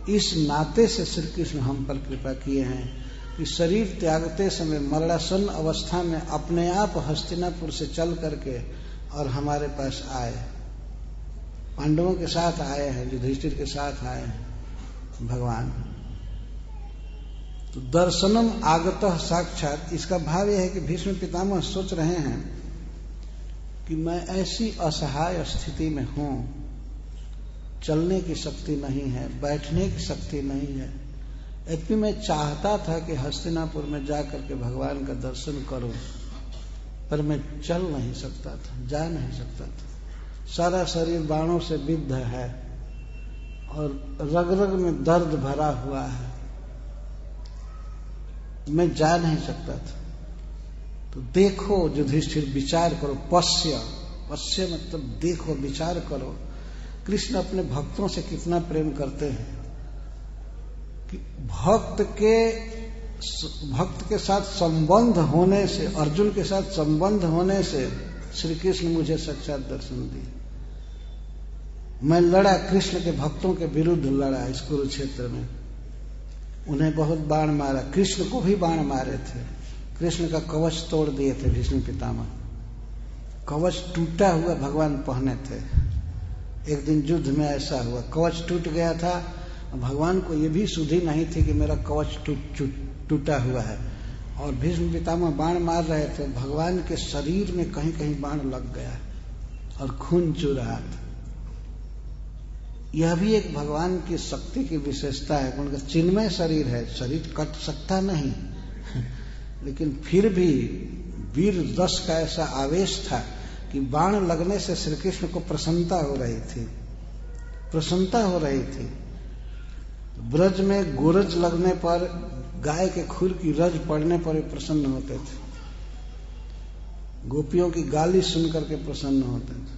इस नाते से श्री कृष्ण हम पर कृपा किए हैं कि शरीर त्यागते समय मरणासन अवस्था में अपने आप हस्तिनापुर से चल करके और हमारे पास आए। पांडवों के साथ आए हैं, युधिष्ठिर के साथ आए हैं भगवान। तो दर्शनम आगतः साक्षात, इसका भाव यह है कि भीष्म पितामह सोच रहे हैं कि मैं ऐसी असहाय स्थिति में हूं, चलने की शक्ति नहीं है, बैठने की शक्ति नहीं है। यद्यपि मैं चाहता था कि हस्तिनापुर में जाकर के भगवान का दर्शन करूं, पर मैं चल नहीं सकता था, जा नहीं सकता था। सारा शरीर बाणों से विद्ध है और रग रग में दर्द भरा हुआ है, मैं जा नहीं सकता था। तो देखो युधिष्ठिर, विचार करो, पश्य मतलब देखो, विचार करो, कृष्ण अपने भक्तों से कितना प्रेम करते हैं कि भक्त के साथ संबंध होने से, अर्जुन के साथ संबंध होने से श्री कृष्ण मुझे साक्षात दर्शन दिए। मैं लड़ा, कृष्ण के भक्तों के विरुद्ध लड़ा इस कुरुक्षेत्र में, उन्हें बहुत बाण मारा, कृष्ण को भी बाण मारे थे, कृष्ण का कवच तोड़ दिए थे भीष्म पितामह। कवच टूटा हुआ भगवान पहने थे। एक दिन युद्ध में ऐसा हुआ, कवच टूट गया था भगवान को ये भी सुधि नहीं थी कि मेरा कवच टूटा हुआ है, और भीष्म पितामह बाण मार रहे थे, भगवान के शरीर में कहीं कहीं बाण लग गया और खून चू रहा था। यह भी एक भगवान की शक्ति की विशेषता है। उनका चिन्मय शरीर है, शरीर कट सकता नहीं लेकिन फिर भी वीर रस का ऐसा आवेश था कि बाण लगने से श्री कृष्ण को प्रसन्नता हो रही थी। ब्रज में गोरज लगने पर, गाय के खुर की रज पड़ने पर प्रसन्न होते थे, गोपियों की गाली सुन करके प्रसन्न होते थे,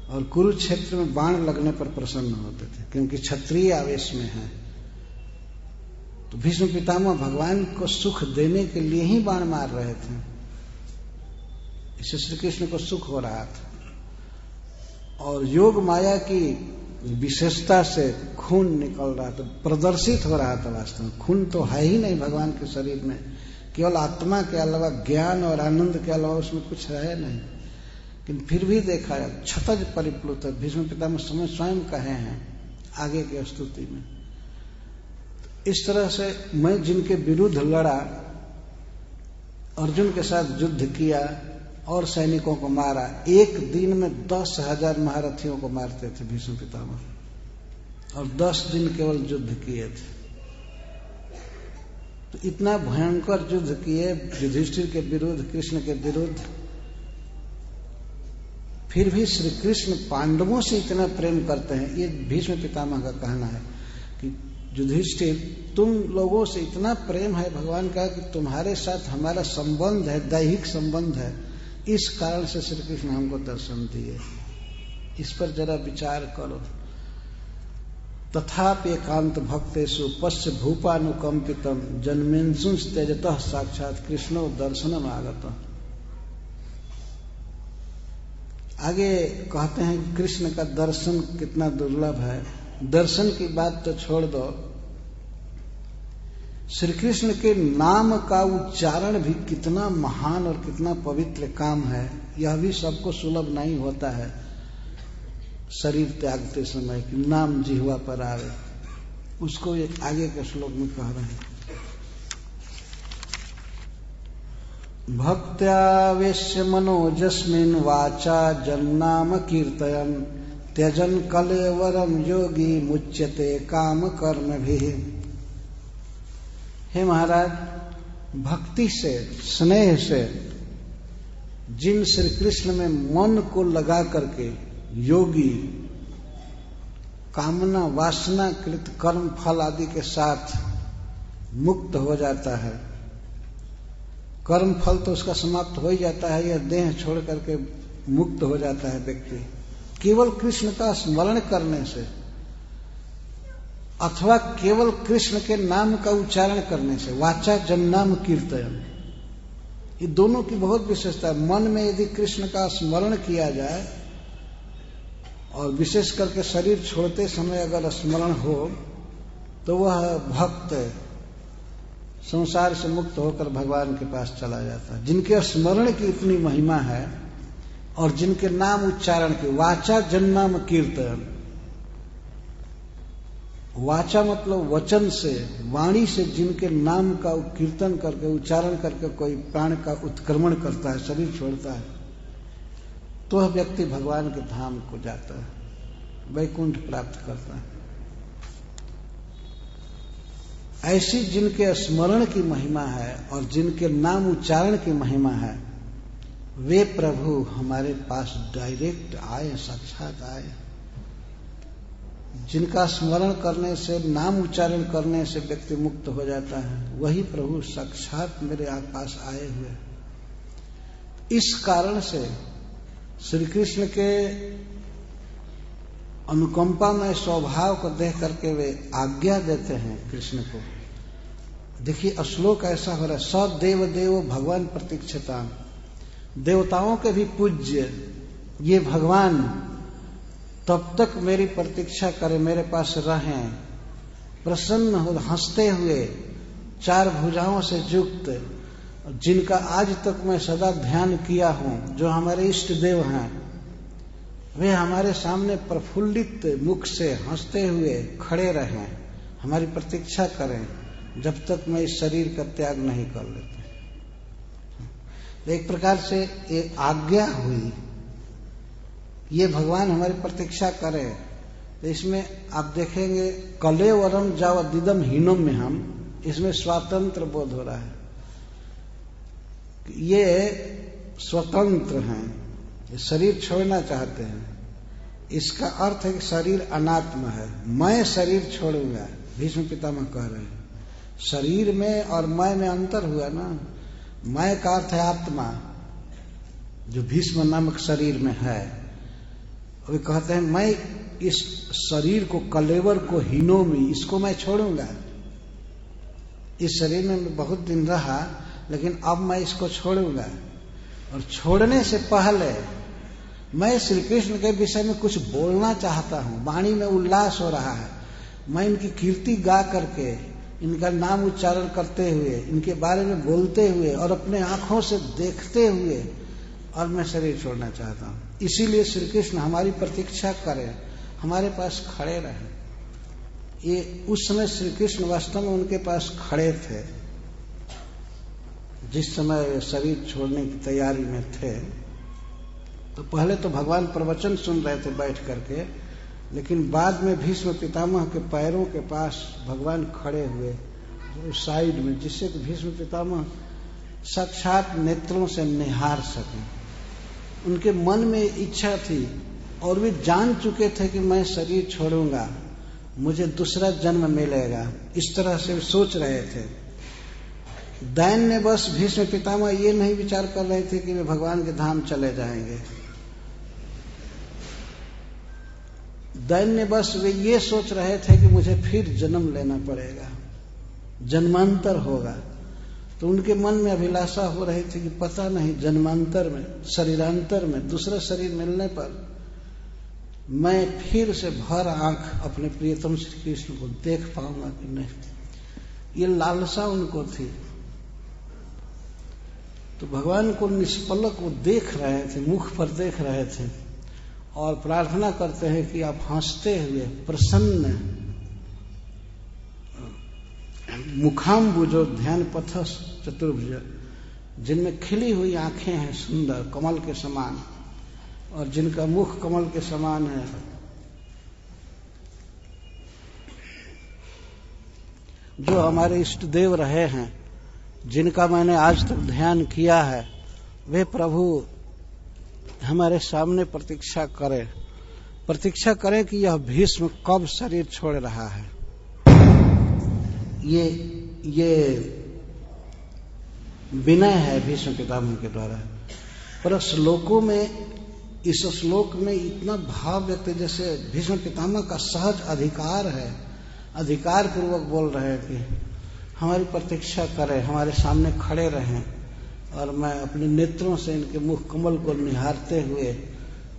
और कुरुक्षेत्र में बाण लगने पर प्रसन्न होते थे, क्योंकि क्षत्रिय आवेश में है। तो भीष्म पितामह भगवान को सुख देने के लिए ही बाण मार रहे थे, इससे श्री कृष्ण को सुख हो रहा था। और योग माया की विशेषता से खून निकल रहा था, प्रदर्शित हो रहा था। वास्तव में खून तो है ही नहीं भगवान के शरीर में, केवल आत्मा के अलावा, ज्ञान और आनंद के अलावा उसमें कुछ है नहीं, लेकिन फिर भी देखा क्षतज परिप्लुत। भीष्म पितामह समय स्वयं कहे हैं आगे के स्तुति में। इस तरह से मैं जिनके विरुद्ध लड़ा, अर्जुन के साथ युद्ध किया और सैनिकों को मारा, एक दिन में 10,000 महारथियों को मारते थे भीष्म पितामह, और 10 दिन केवल युद्ध किए थे। तो इतना भयंकर युद्ध किए युधिष्ठिर के विरुद्ध, कृष्ण के विरुद्ध, फिर भी श्री कृष्ण पांडवों से इतना प्रेम करते हैं। ये भीष्म पितामह का कहना है कि युधिष्ठिर, तुम लोगों से इतना प्रेम है भगवान का कि तुम्हारे साथ हमारा संबंध है, दैहिक संबंध है, इस कारण से श्री कृष्ण हमको दर्शन दिए। इस पर जरा विचार करो। तथापि एकांत भक्तेषु पश्य भूपानुकंपितम जन्मेंसुंस तेजतः साक्षात कृष्णो दर्शनम आगतः। आगे कहते हैं कि कृष्ण का दर्शन कितना दुर्लभ है। दर्शन की बात तो छोड़ दो, श्री कृष्ण के नाम का उच्चारण भी कितना महान और कितना पवित्र काम है। यह भी सबको सुलभ नहीं होता है शरीर त्यागते समय कि नाम जिह्वा पर आवे। उसको ये आगे के श्लोक में कह रहे हैं। भक्त्यावेश्य मनोजस्मिन् वाचा जन्नाम कीर्तयन् त्यजन कलेवरम योगी मुच्यते काम कर्म भी। हे महाराज, भक्ति से, स्नेह से जिन श्री कृष्ण में मन को लगा करके योगी कामना वासना कृत कर्म फल आदि के साथ मुक्त हो जाता है। कर्म फल तो उसका समाप्त हो ही जाता है, यह देह छोड़ करके मुक्त हो जाता है व्यक्ति केवल कृष्ण का स्मरण करने से, अथवा केवल कृष्ण के नाम का उच्चारण करने से। वाचा जन्नाम कीर्तन, ये दोनों की बहुत विशेषता है। मन में यदि कृष्ण का स्मरण किया जाए, और विशेष करके शरीर छोड़ते समय अगर स्मरण हो, तो वह भक्त संसार से मुक्त होकर भगवान के पास चला जाता है। जिनके स्मरण की इतनी महिमा है और जिनके नाम उच्चारण की, वाचा जन्नाम कीर्तन, वाचा मतलब वचन से, वाणी से जिनके नाम का कीर्तन करके, उच्चारण करके कोई प्राण का उत्क्रमण करता है, शरीर छोड़ता है, तो वह व्यक्ति भगवान के धाम को जाता है, वैकुंठ प्राप्त करता है। ऐसी जिनके स्मरण की महिमा है और जिनके नाम उच्चारण की महिमा है, वे प्रभु हमारे पास डायरेक्ट आए, साक्षात आए। जिनका स्मरण करने से, नाम उच्चारण करने से व्यक्ति मुक्त हो जाता है, वही प्रभु साक्षात मेरे पास आए हुए। इस कारण से श्री कृष्ण के अनुकंपा में स्वभाव को देख करके वे आज्ञा देते हैं कृष्ण को। देखिए श्लोक ऐसा हो रहा है, स देव देव भगवान प्रतीक्षता, देवताओं के भी पूज्य ये भगवान तब तक मेरी प्रतीक्षा करें, मेरे पास रहें, प्रसन्न हो, हंसते हुए, चार भुजाओं से युक्त, जिनका आज तक मैं सदा ध्यान किया हूं, जो हमारे इष्ट देव हैं, वे हमारे सामने प्रफुल्लित मुख से हंसते हुए खड़े रहें हमारी प्रतीक्षा करें जब तक मैं इस शरीर का त्याग नहीं कर लेता। एक प्रकार से ये आज्ञा हुई, ये भगवान हमारी प्रतीक्षा करें। तो इसमें आप देखेंगे कलेवरम जावदिदम हीनम में हम, इसमें स्वातंत्र बोध हो रहा है। ये स्वतंत्र हैं, ये शरीर छोड़ना चाहते हैं। इसका अर्थ है कि शरीर अनात्म है, मैं शरीर छोड़ूंगा, भीष्म पितामह कह रहे हैं। शरीर में और मैं में अंतर हुआ ना। मैं का अर्थ है आत्मा, जो भीष्म नामक शरीर में है। वे कहते हैं मैं इस शरीर को, कलेवर को, हीनोमी, इसको मैं छोड़ूंगा। इस शरीर में मैं बहुत दिन रहा, लेकिन अब मैं इसको छोड़ूंगा। और छोड़ने से पहले मैं श्री कृष्ण के विषय में कुछ बोलना चाहता हूं। वाणी में उल्लास हो रहा है, मैं इनकी कीर्ति गा करके, इनका नाम उच्चारण करते हुए, इनके बारे में बोलते हुए और अपने आंखों से देखते हुए, और मैं शरीर छोड़ना चाहता हूं। इसीलिए श्री कृष्ण हमारी प्रतीक्षा करें, हमारे पास खड़े रहें। ये उस समय श्री कृष्ण वास्तव में उनके पास खड़े थे, जिस समय शरीर छोड़ने की तैयारी में थे। तो पहले तो भगवान प्रवचन सुन रहे थे बैठ करके, लेकिन बाद में भीष्म पितामह के पैरों के पास भगवान खड़े हुए साइड में, जिससे कि भीष्म पितामह साक्षात नेत्रों से निहार सकें। उनके मन में इच्छा थी और वे जान चुके थे कि मैं शरीर छोड़ूंगा, मुझे दूसरा जन्म मिलेगा। इस तरह से सोच रहे थे। दैन्य बस भीष्म पितामह ये नहीं विचार कर रहे थे कि वे भगवान के धाम चले जाएंगे। दैन्य बस वे ये सोच रहे थे कि मुझे फिर जन्म लेना पड़ेगा, जन्मांतर होगा। तो उनके मन में अभिलाषा हो रही थी कि पता नहीं जन्मांतर में, शरीरांतर में, दूसरा शरीर मिलने पर मैं फिर से भर आंख अपने प्रियतम श्री कृष्ण को देख पाऊंगा कि नहीं। ये लालसा उनको थी। तो भगवान को निष्पलक वो देख रहे थे, मुख पर देख रहे थे, और प्रार्थना करते हैं कि आप हंसते हुए प्रसन्न मुखाम्बुजो ध्यान पथस चतुर्भुज, जिनमें खिली हुई आंखें हैं सुंदर कमल के समान, और जिनका मुख कमल के समान है, जो हमारे इष्ट देव रहे हैं, जिनका मैंने आज तक ध्यान किया है, वे प्रभु हमारे सामने प्रतीक्षा करें कि यह भीष्म कब शरीर छोड़ रहा है। ये विनय है भीष्म पितामह के द्वारा। पर श्लोकों में, इस श्लोक में इतना भाव व्यक्त है, जैसे भीष्म पितामह का सहज अधिकार है, अधिकार पूर्वक बोल रहे हैं कि हमारी प्रतीक्षा करें, हमारे सामने खड़े रहें, और मैं अपने नेत्रों से इनके मुख कमल को निहारते हुए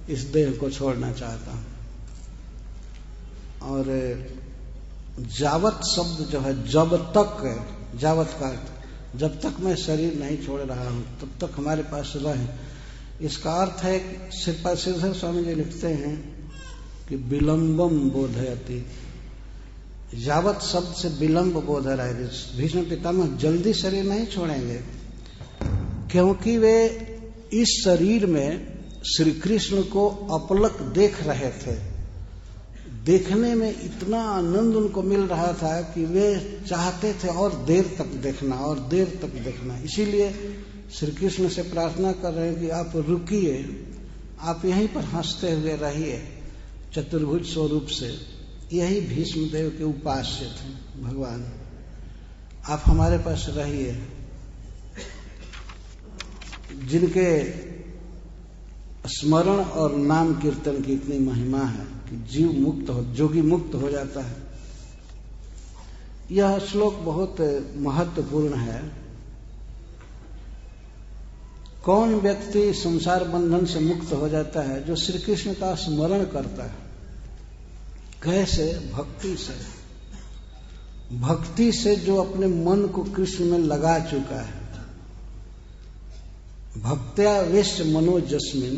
इस देह को छोड़ना चाहता हूं। और जावत शब्द जो है, जब तक, जावत का जब तक मैं शरीर नहीं छोड़ रहा हूं तब तक हमारे पास रहे। इसका अर्थ है, श्रीधर स्वामी जी लिखते हैं कि विलंबम बोधयति, जावत शब्द से विलंब बोध रहा है। भीष्म पितामह जल्दी शरीर नहीं छोड़ेंगे, क्योंकि वे इस शरीर में श्री कृष्ण को अपलक देख रहे थे। देखने में इतना आनंद उनको मिल रहा था कि वे चाहते थे और देर तक देखना, और देर तक देखना। इसीलिए श्री कृष्ण से प्रार्थना कर रहे हैं कि आप रुकिए, आप यहीं पर हंसते हुए रहिए चतुर्भुज स्वरूप से। यही भीष्म देव के उपास्य थे भगवान, आप हमारे पास रहिए। जिनके स्मरण और नाम कीर्तन की इतनी महिमा है कि जीव मुक्त हो, जोगी मुक्त हो जाता है। यह श्लोक बहुत महत्वपूर्ण है। कौन व्यक्ति संसार बंधन से मुक्त हो जाता है? जो श्री कृष्ण का स्मरण करता है। कैसे? भक्ति से। भक्ति से जो अपने मन को कृष्ण में लगा चुका है। भक्त्या वेश्य मनो जस्मिन,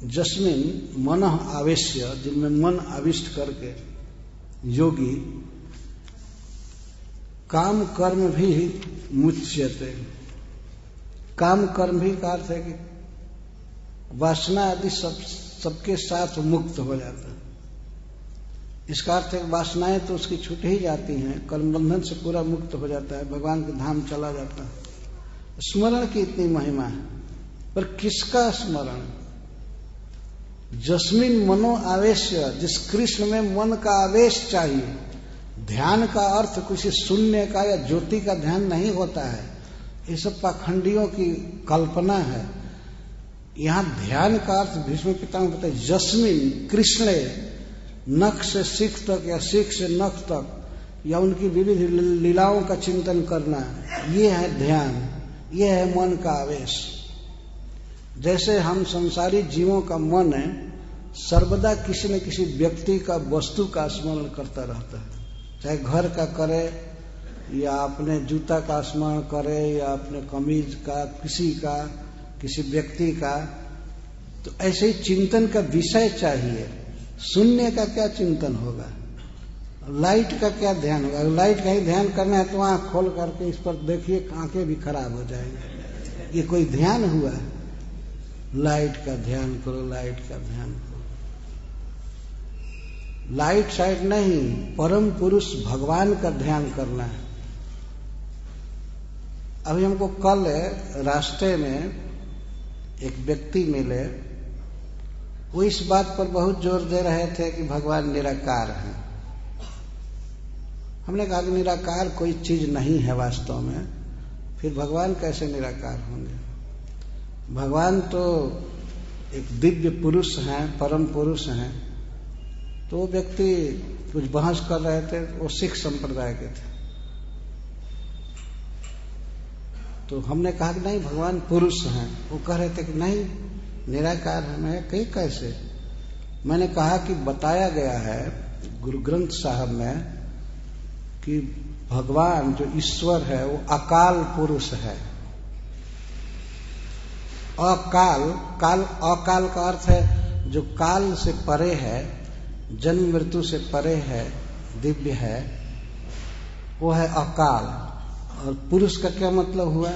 जस्मिन मन आवेश्य, जिनमें मन आविष्ट करके योगी काम कर्म भी मुच्यते। काम कर्म भी का अर्थ है कि वासना आदि सबके साथ मुक्त हो जाता है। इसका अर्थ है वासनाएं तो उसकी छूट ही जाती हैं, कर्म बंधन से पूरा मुक्त हो जाता है, भगवान के धाम चला जाता है। स्मरण की इतनी महिमा है, पर किसका स्मरण? जस्मिन मनो आवेश, जिस कृष्ण में मन का आवेश चाहिए। ध्यान का अर्थ किसी शून्य का या ज्योति का ध्यान नहीं होता है, ये सब पाखंडियों की कल्पना है। यहां ध्यान का अर्थ भीष्म पितामह कहते हैं जस्मिन कृष्ण, नख से सिख तक या सिख से नख तक या उनकी विविध लीलाओं का चिंतन करना, ये है ध्यान, ये है मन का आवेश। जैसे हम संसारी जीवों का मन है सर्वदा किसी न किसी व्यक्ति का, वस्तु का स्मरण करता रहता है, चाहे घर का करे या अपने जूता का स्मरण करे या अपने कमीज का, किसी व्यक्ति का। तो ऐसे ही चिंतन का विषय चाहिए। शून्य का क्या चिंतन होगा? लाइट का क्या ध्यान होगा? लाइट का ही ध्यान करना है तो आंख खोल करके इस पर देखिए, आंखें भी खराब हो जाएंगी। ये कोई ध्यान हुआ? लाइट का ध्यान करो, लाइट का ध्यान करो। लाइट साइड नहीं, परम पुरुष भगवान का ध्यान करना है। अभी हमको कल रास्ते में एक व्यक्ति मिले, वो इस बात पर बहुत जोर दे रहे थे कि भगवान निराकार हैं। हमने कहा कि निराकार कोई चीज नहीं है वास्तव में, फिर भगवान कैसे निराकार होंगे? भगवान तो एक दिव्य पुरुष हैं, परम पुरुष हैं। तो वो व्यक्ति कुछ बहस कर रहे थे, वो सिख संप्रदाय के थे। तो हमने कहा कि नहीं, भगवान पुरुष हैं। वो कह रहे थे कि नहीं, निराकार है। मैं कहीं कैसे? मैंने कहा कि बताया गया है गुरु ग्रंथ साहब में कि भगवान जो ईश्वर है वो अकाल पुरुष है। अकाल का अर्थ है जो काल से परे है, जन्म मृत्यु से परे है, दिव्य है, वो है अकाल। और पुरुष का क्या मतलब हुआ?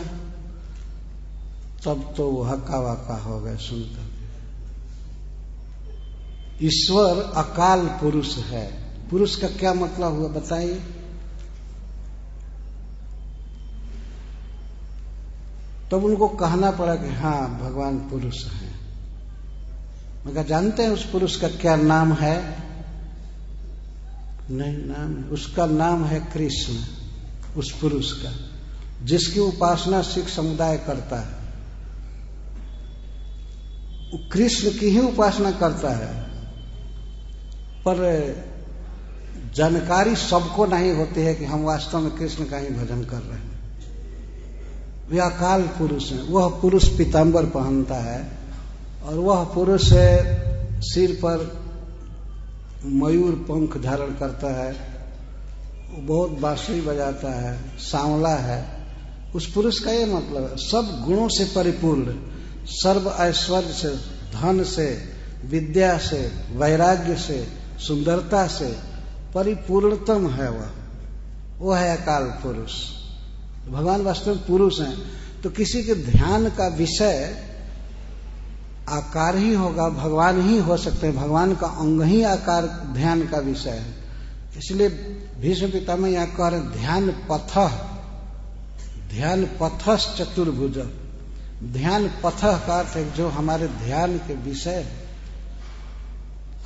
तब तो वो हक्का वक्का हो गए सुनकर। ईश्वर अकाल पुरुष है, पुरुष का क्या मतलब हुआ बताइए? तब उनको कहना पड़ा कि हाँ भगवान पुरुष है। मैं कहा जानते हैं उस पुरुष का क्या नाम है? नहीं नाम है, उसका नाम है कृष्ण। उस पुरुष का जिसकी उपासना सिख समुदाय करता है, वो कृष्ण की ही उपासना करता है। पर जानकारी सबको नहीं होती है कि हम वास्तव में कृष्ण का ही भजन कर रहे हैं। वे अकाल पुरुष हैं। वह पुरुष पीताम्बर पहनता है और वह पुरुष सिर पर मयूर पंख धारण करता है, वो बहुत बांसुरी बजाता है, सांवला है। उस पुरुष का ये मतलब है सब गुणों से परिपूर्ण, सर्व ऐश्वर्य से, धन से, विद्या से, वैराग्य से, सुंदरता से परिपूर्णतम है वो है अकाल पुरुष। भगवान वास्तव में पुरुष हैं। तो किसी के ध्यान का विषय आकार ही होगा, भगवान ही हो सकते हैं। भगवान का अंग ही आकार ध्यान का विषय है। इसलिए भीष्म पितामह यहाँ कह रहे ध्यान पथस चतुर्भुज। ध्यान पथ का अर्थ है जो हमारे ध्यान के विषय है,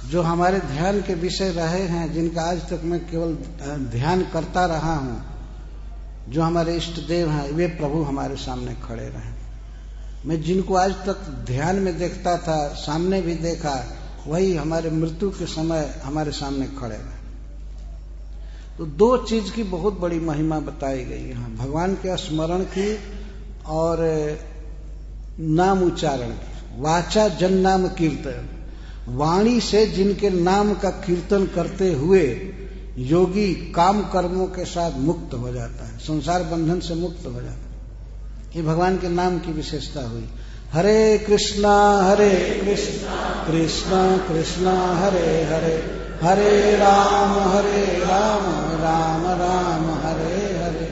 जो हमारे ध्यान के विषय रहे हैं, जिनका आज तक मैं केवल ध्यान करता रहा हूं, जो हमारे इष्ट देव हैं, वे प्रभु हमारे सामने खड़े रहे। मैं जिनको आज तक ध्यान में देखता था, सामने भी देखा, वही हमारे मृत्यु के समय हमारे सामने खड़े रहे। तो दो चीज की बहुत बड़ी महिमा बताई गई यहाँ, भगवान के स्मरण की और नाम उच्चारण की। वाचा जन नाम कीर्तन, वाणी से जिनके नाम का कीर्तन करते हुए योगी काम कर्मों के साथ मुक्त हो जाता है, संसार बंधन से मुक्त हो जाता है। ये भगवान के नाम की विशेषता हुई। हरे कृष्णा कृष्णा कृष्णा हरे हरे, हरे राम राम राम हरे हरे।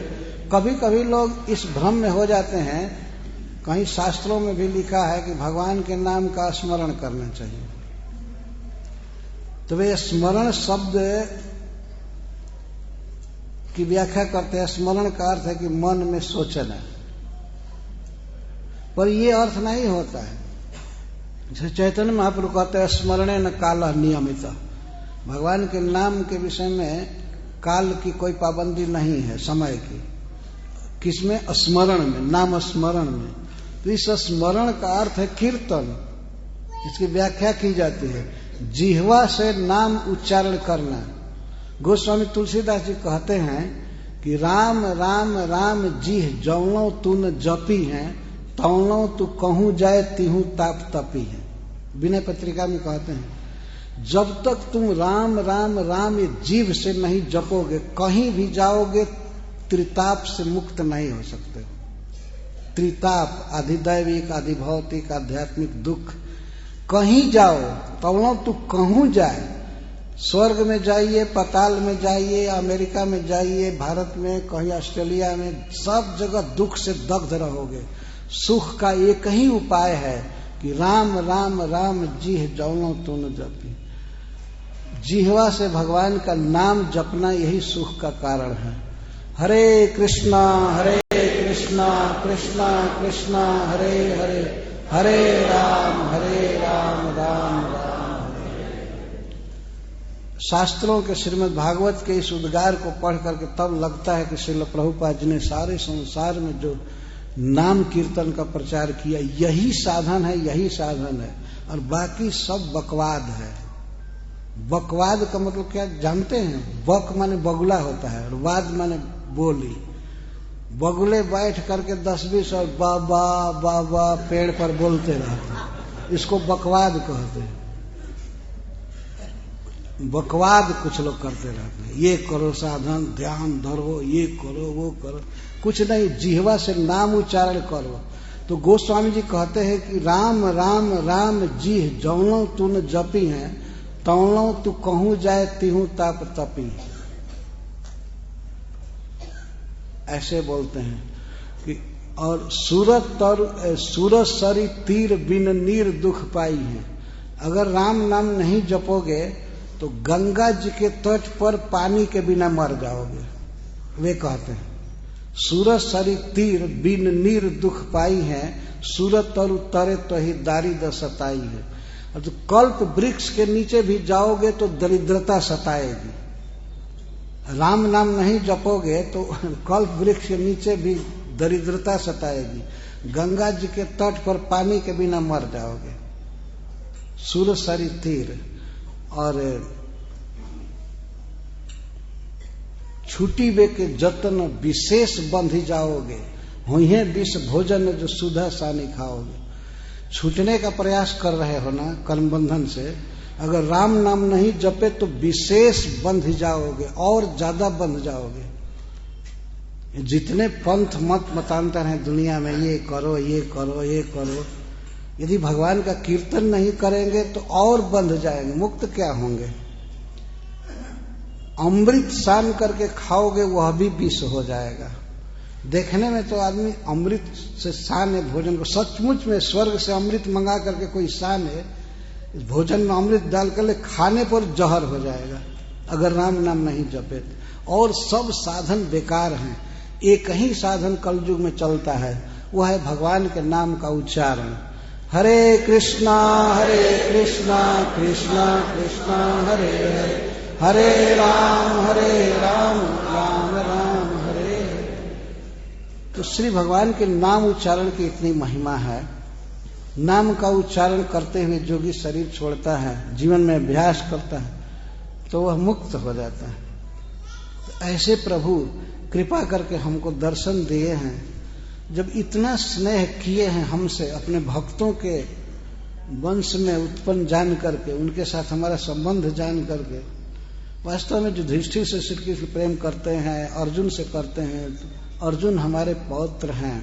कभी कभी लोग इस भ्रम में हो जाते हैं, कहीं शास्त्रों में भी लिखा है कि भगवान के नाम का स्मरण करना चाहिए। तो वे स्मरण शब्द की व्याख्या करते हैं। स्मरण का अर्थ है कि मन में सोचना, पर ये अर्थ नहीं होता है। जैसे चैतन्य महाप्रभु कहते हैं स्मरणे न काल नियमित। भगवान के नाम के विषय में काल की कोई पाबंदी नहीं है, समय की। किसमें? स्मरण में, नाम स्मरण में। तो इस स्मरण का अर्थ है कीर्तन। इसकी व्याख्या की जाती है जिह्वा से नाम उच्चारण करना। गोस्वामी तुलसीदास जी कहते हैं कि राम राम राम जिह जौनो तुन जपी हैं, तौनो तू कहूं जाए तिहू ताप तपी है। विनय पत्रिका में कहते हैं जब तक तुम राम राम राम जीव से नहीं जपोगे, कहीं भी जाओगे त्रिताप से मुक्त नहीं हो सकते। त्रिताप, अधिदैविक, अधिभौतिक, आध्यात्मिक दुख, कहीं जाओ तौनो तू कहूं जाए। स्वर्ग में जाइए, पाताल में जाइए, अमेरिका में जाइए, भारत में, कहीं ऑस्ट्रेलिया में, सब जगह दुख से दग्ध रहोगे। सुख का एक ही उपाय है कि राम राम राम जिह जौनो तुन जपी। जिह्वा से भगवान का नाम जपना यही सुख का कारण है। हरे कृष्णा कृष्णा कृष्णा हरे हरे, हरे राम राम राम हरे। शास्त्रों के श्रीमद् भागवत के इस उद्गार को पढ़ करके तब लगता है कि श्रील प्रभुपाद जी ने सारे संसार में जो नाम कीर्तन का प्रचार किया, यही साधन है, यही साधन है, और बाकी सब बकवाद है। बकवाद का मतलब क्या जानते हैं? बक माने बगुला होता है और वाद माने बोली। बगुले बैठ करके 10-20 और बाबा बाबा पेड़ पर बोलते रहते हैं, इसको बकवाद कहते हैं। बकवाद कुछ लोग करते रहते हैं, ये करो साधन, ध्यान धरो, ये करो वो करो, कुछ नहीं, जिह्वा से नाम उच्चारण करो। तो गोस्वामी जी कहते हैं कि राम राम राम जिह जौनो तुन जपी हैं, तौनो तू कहूं जाए तिहू ताप तपी। ऐसे बोलते हैं कि और सूरत सरी तीर बिन नीर दुख पाई है। अगर राम नाम नहीं जपोगे तो गंगा जी के तट पर पानी के बिना मर जाओगे। वे कहते हैं सूरत सरी तीर बिन नीर दुख पाई है, सूरत तरु तरे तो ही दारिद्र सताई है। और तो कल्प वृक्ष के नीचे भी जाओगे तो दरिद्रता सताएगी। राम नाम नहीं जपोगे तो कल्प वृक्ष के नीचे भी दरिद्रता सताएगी। गंगा जी के तट पर पानी के बिना मर जाओगे। सूरत सरी तीर और छुटी वे के जतन विशेष बंधी जाओगे, हुई विष भोजन जो सुधा सानी खाओगे। छूटने का प्रयास कर रहे हो ना कर्म बंधन से, अगर राम नाम नहीं जपे तो विशेष बंध जाओगे और ज्यादा बंध जाओगे। जितने पंथ मत मतांतर हैं दुनिया में, ये करो ये करो ये करो, यदि भगवान का कीर्तन नहीं करेंगे तो और बंध जाएंगे, मुक्त क्या होंगे। अमृत सान करके खाओगे वह भी विष हो जाएगा। देखने में तो आदमी अमृत से सान है भोजन को, सचमुच में स्वर्ग से अमृत मंगा करके कोई सान है, इस भोजन में अमृत डाल कर ले, खाने पर जहर हो जाएगा अगर राम नाम नहीं जपे। और सब साधन बेकार हैं। एक ही साधन कलयुग में चलता है, वह है भगवान के नाम का उच्चारण। हरे कृष्णा कृष्णा कृष्णा हरे हरे, हरे राम राम राम हरे हरे। तो श्री भगवान के नाम उच्चारण की इतनी महिमा है। नाम का उच्चारण करते हुए जोगी शरीर छोड़ता है, जीवन में अभ्यास करता है, तो वह मुक्त हो जाता है। तो ऐसे प्रभु कृपा करके हमको दर्शन दिए हैं। जब इतना स्नेह किए हैं हमसे, अपने भक्तों के वंश में उत्पन्न जान करके, उनके साथ हमारा संबंध जान करके, वास्तव में जो युधिष्ठिर से श्री कृष्ण प्रेम करते हैं, अर्जुन से करते हैं, अर्जुन हमारे पौत्र हैं।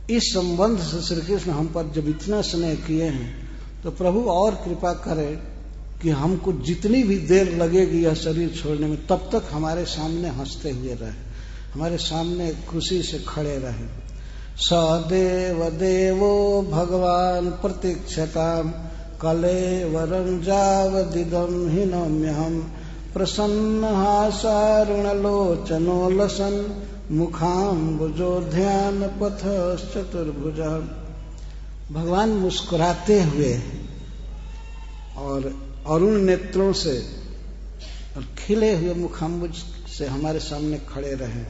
इस संबंध से श्री कृष्ण हम पर जब इतना स्नेह किए हैं, तो प्रभु और कृपा करे कि हमको जितनी भी देर लगेगी यह शरीर छोड़ने में, तब तक हमारे सामने हंसते हुए रहे। हमारे सामने खुशी से खड़े रहे। सदेव देवो भगवान प्रतीक्षताम कलेवरं जावदिदं हि नम्यहम् प्रसन्न हासारुणलोचनो लसन मुखाम्बुजोध्यान पथश्चतुर्भुज। भगवान मुस्कुराते हुए और अरुण नेत्रों से और खिले हुए मुखाम्बुज से हमारे सामने खड़े रहे,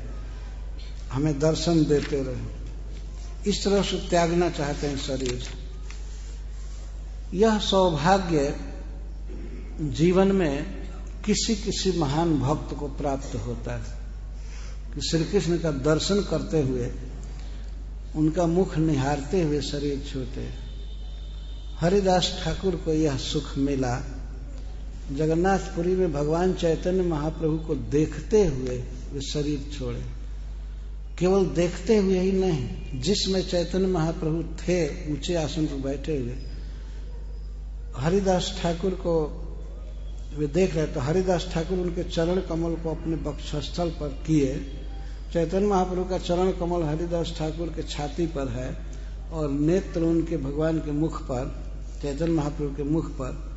हमें दर्शन देते रहे। इस तरह से त्यागना चाहते हैं शरीर। यह सौभाग्य जीवन में किसी किसी महान भक्त को प्राप्त होता है कि श्री कृष्ण का दर्शन करते हुए, उनका मुख निहारते हुए शरीर छूटे। हरिदास ठाकुर को यह सुख मिला। जगन्नाथपुरी में भगवान चैतन्य महाप्रभु को देखते हुए वे शरीर छोड़े। केवल देखते हुए ही नहीं, जिसमें चैतन्य महाप्रभु थे ऊंचे आसन पर बैठे हुए, हरिदास ठाकुर को वे देख रहे तो हरिदास ठाकुर उनके चरण कमल को अपने वक्षस्थल पर किए। चैतन्य महाप्रभु का चरण कमल हरिदास ठाकुर के छाती पर है और नेत्र उनके भगवान के मुख पर, चैतन्य महाप्रभु के मुख पर,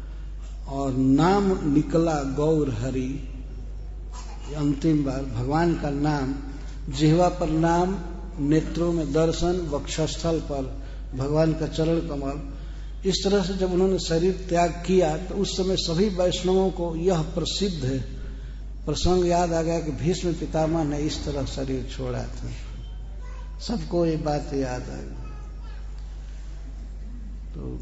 और नाम निकला गौर हरि। अंतिम बार भगवान का नाम, जिह्वा पर नाम, नेत्रों में दर्शन, वक्षस्थल पर भगवान का चरण कमल। इस तरह से जब उन्होंने शरीर त्याग किया तो उस समय सभी वैष्णवों को यह प्रसिद्ध प्रसंग याद आ गया कि भीष्म पितामह ने इस तरह शरीर छोड़ा था। सबको ये बात याद आ गई। तो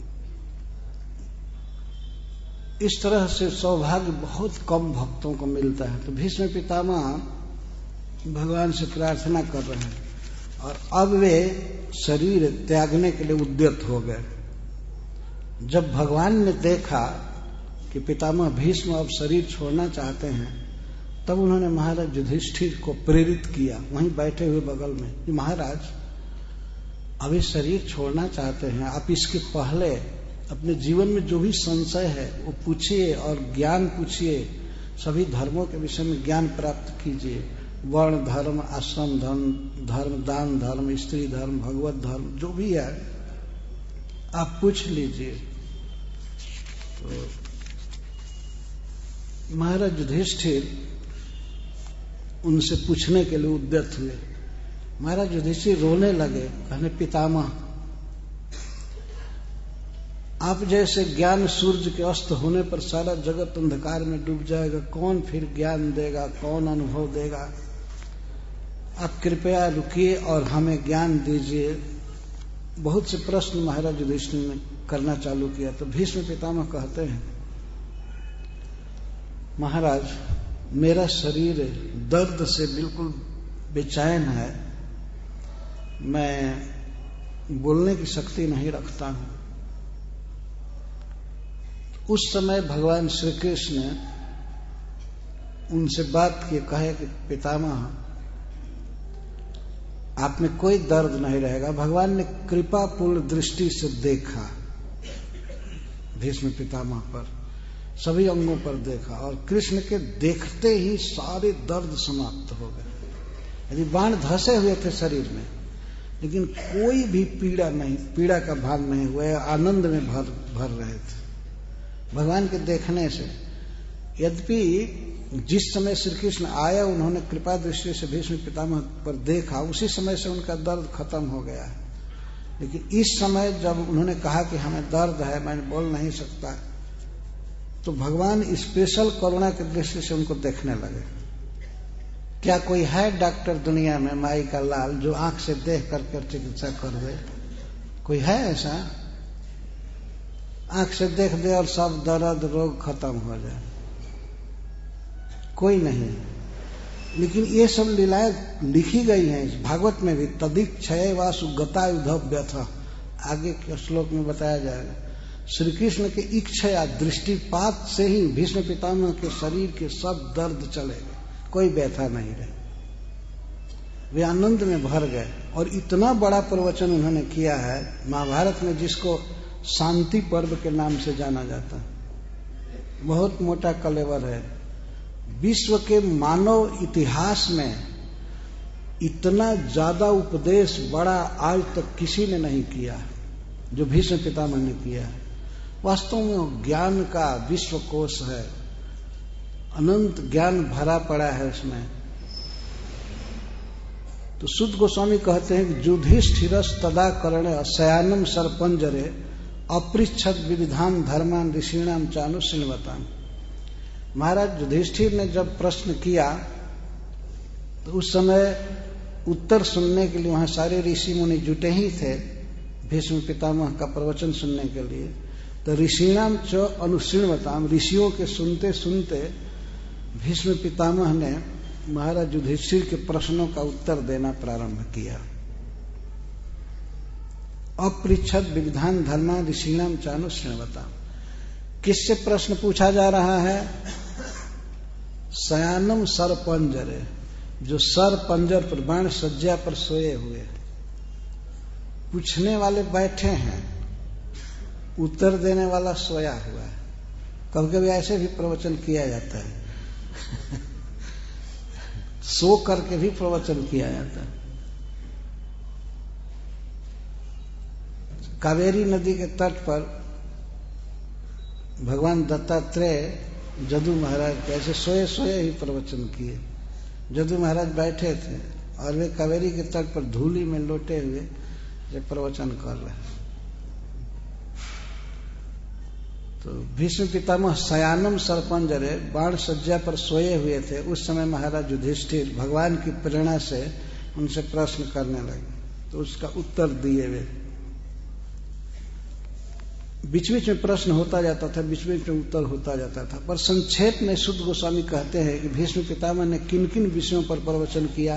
इस तरह से सौभाग्य बहुत कम भक्तों को मिलता है। तो भीष्म पितामह भगवान से प्रार्थना कर रहे हैं और अब वे शरीर त्यागने के लिए उद्यत हो गए। जब भगवान ने देखा कि पितामह भीष्म अब शरीर छोड़ना चाहते हैं, तब उन्होंने महाराज युधिष्ठिर को प्रेरित किया, वहीं बैठे हुए बगल में, कि महाराज अभी शरीर छोड़ना चाहते हैं, आप इसके पहले अपने जीवन में जो भी संशय है वो पूछिए और ज्ञान पूछिए। सभी धर्मों के विषय में ज्ञान प्राप्त कीजिए। वर्ण धर्म, आश्रम धर्म, दान धर्म, स्त्री धर्म, भगवत धर्म, जो भी है आप पूछ लीजिए। तो महाराज युधिष्ठिर उनसे पूछने के लिए उद्यत हुए। महाराज युधिष्ठिर रोने लगे, कहने पितामह आप जैसे ज्ञान सूर्य के अस्त होने पर सारा जगत अंधकार में डूब जाएगा, कौन फिर ज्ञान देगा, कौन अनुभव देगा। आप कृपया रुकिए और हमें ज्ञान दीजिए। बहुत से प्रश्न महाराज युधिष्ठिर ने करना चालू किया। तो भीष्म पितामह कहते हैं, महाराज मेरा शरीर दर्द से बिल्कुल बेचैन है, मैं बोलने की शक्ति नहीं रखता हूं। उस समय भगवान श्री कृष्ण उनसे बात किए, कहे कि पितामह आप में कोई दर्द नहीं रहेगा। भगवान ने कृपापूर्ण दृष्टि से देखा भीष्म पितामह पर, सभी अंगों पर देखा और कृष्ण के देखते ही सारे दर्द समाप्त हो गए। यदि बाण धंसे हुए थे शरीर में, लेकिन कोई भी पीड़ा नहीं, पीड़ा का भाग नहीं हुआ, आनंद में भर रहे थे भगवान के देखने से। यद्यपि जिस समय श्री कृष्ण आया, उन्होंने कृपा दृष्टि से भीष्म पितामह पर देखा, उसी समय से उनका दर्द खत्म हो गया है। लेकिन इस समय जब उन्होंने कहा कि हमें दर्द है, मैं बोल नहीं सकता, तो भगवान स्पेशल करुणा की दृष्टि से उनको देखने लगे। क्या कोई है डॉक्टर दुनिया में, माई का लाल, जो आंख से देख करके चिकित्सा कर दे? कोई है ऐसा? आंख से देख दे और सब दर्द रोग खत्म हो जाए? कोई नहीं। लेकिन ये सब लीलाएं लिखी गई हैं इस भागवत में भी। तदिक्षय वासु गता युद्ध व्यथा, आगे के श्लोक में बताया जाएगा। श्री कृष्ण के इच्छा दृष्टिपात से ही भीष्म पितामह के शरीर के सब दर्द चले गए, कोई व्यथा नहीं रही, वे आनंद में भर गए। और इतना बड़ा प्रवचन उन्होंने किया है महाभारत में, जिसको शांति पर्व के नाम से जाना जाता है। बहुत मोटा कलेवर है। विश्व के मानव इतिहास में इतना ज्यादा उपदेश बड़ा आज तक किसी ने नहीं किया जो भीष्म पितामह ने किया। वास्तव में ज्ञान का विश्वकोश है, अनंत ज्ञान भरा पड़ा है उसमें। तो सुद गोस्वामी कहते हैं कि युधिष्ठिरस् तदा करणे शयानम सर्पंजरे अपृच्छद विविधान धर्मान ऋषीणाम चानुशीलवताम। महाराज युधिष्ठिर ने जब प्रश्न किया तो उस समय उत्तर सुनने के लिए वहां सारे ऋषि मुनि जुटे ही थे भीष्म पितामह का प्रवचन सुनने के लिए। तो ऋषीणाम च अनुशीलवताम, ऋषियों के सुनते सुनते भीष्म पितामह ने महाराज युधिष्ठिर के प्रश्नों का उत्तर देना प्रारंभ किया। अपृच्छद विविधान धर्मा ऋषीणाम चानुशीलवताम। किससे प्रश्न पूछा जा रहा है? शयानम सरपंजरे, जो सर पंजर पर बाण सज्जा पर सोए हुए। पूछने वाले बैठे हैं, उत्तर देने वाला सोया हुआ है। कभी कभी ऐसे भी प्रवचन किया जाता है सो करके भी प्रवचन किया जाता है। कावेरी नदी के तट पर भगवान दत्तात्रेय जदू महाराज के ऐसे सोए सोए ही प्रवचन किए। जदू महाराज बैठे थे और वे कावेरी के तट पर धूली में लोटे हुए जब प्रवचन कर रहे हैं। तो भीष्म पितामह शयानम सर्पंजरे बाण सज्जा पर सोए हुए थे। उस समय महाराज युधिष्ठिर भगवान की प्रेरणा से उनसे प्रश्न करने लगे, तो उसका उत्तर दिए वे। बीच बीच में प्रश्न होता जाता था, बीच बीच में उत्तर होता जाता था, पर संक्षेप में सुद गोस्वामी कहते हैं कि भीष्म पितामह ने किन किन विषयों पर प्रवचन किया।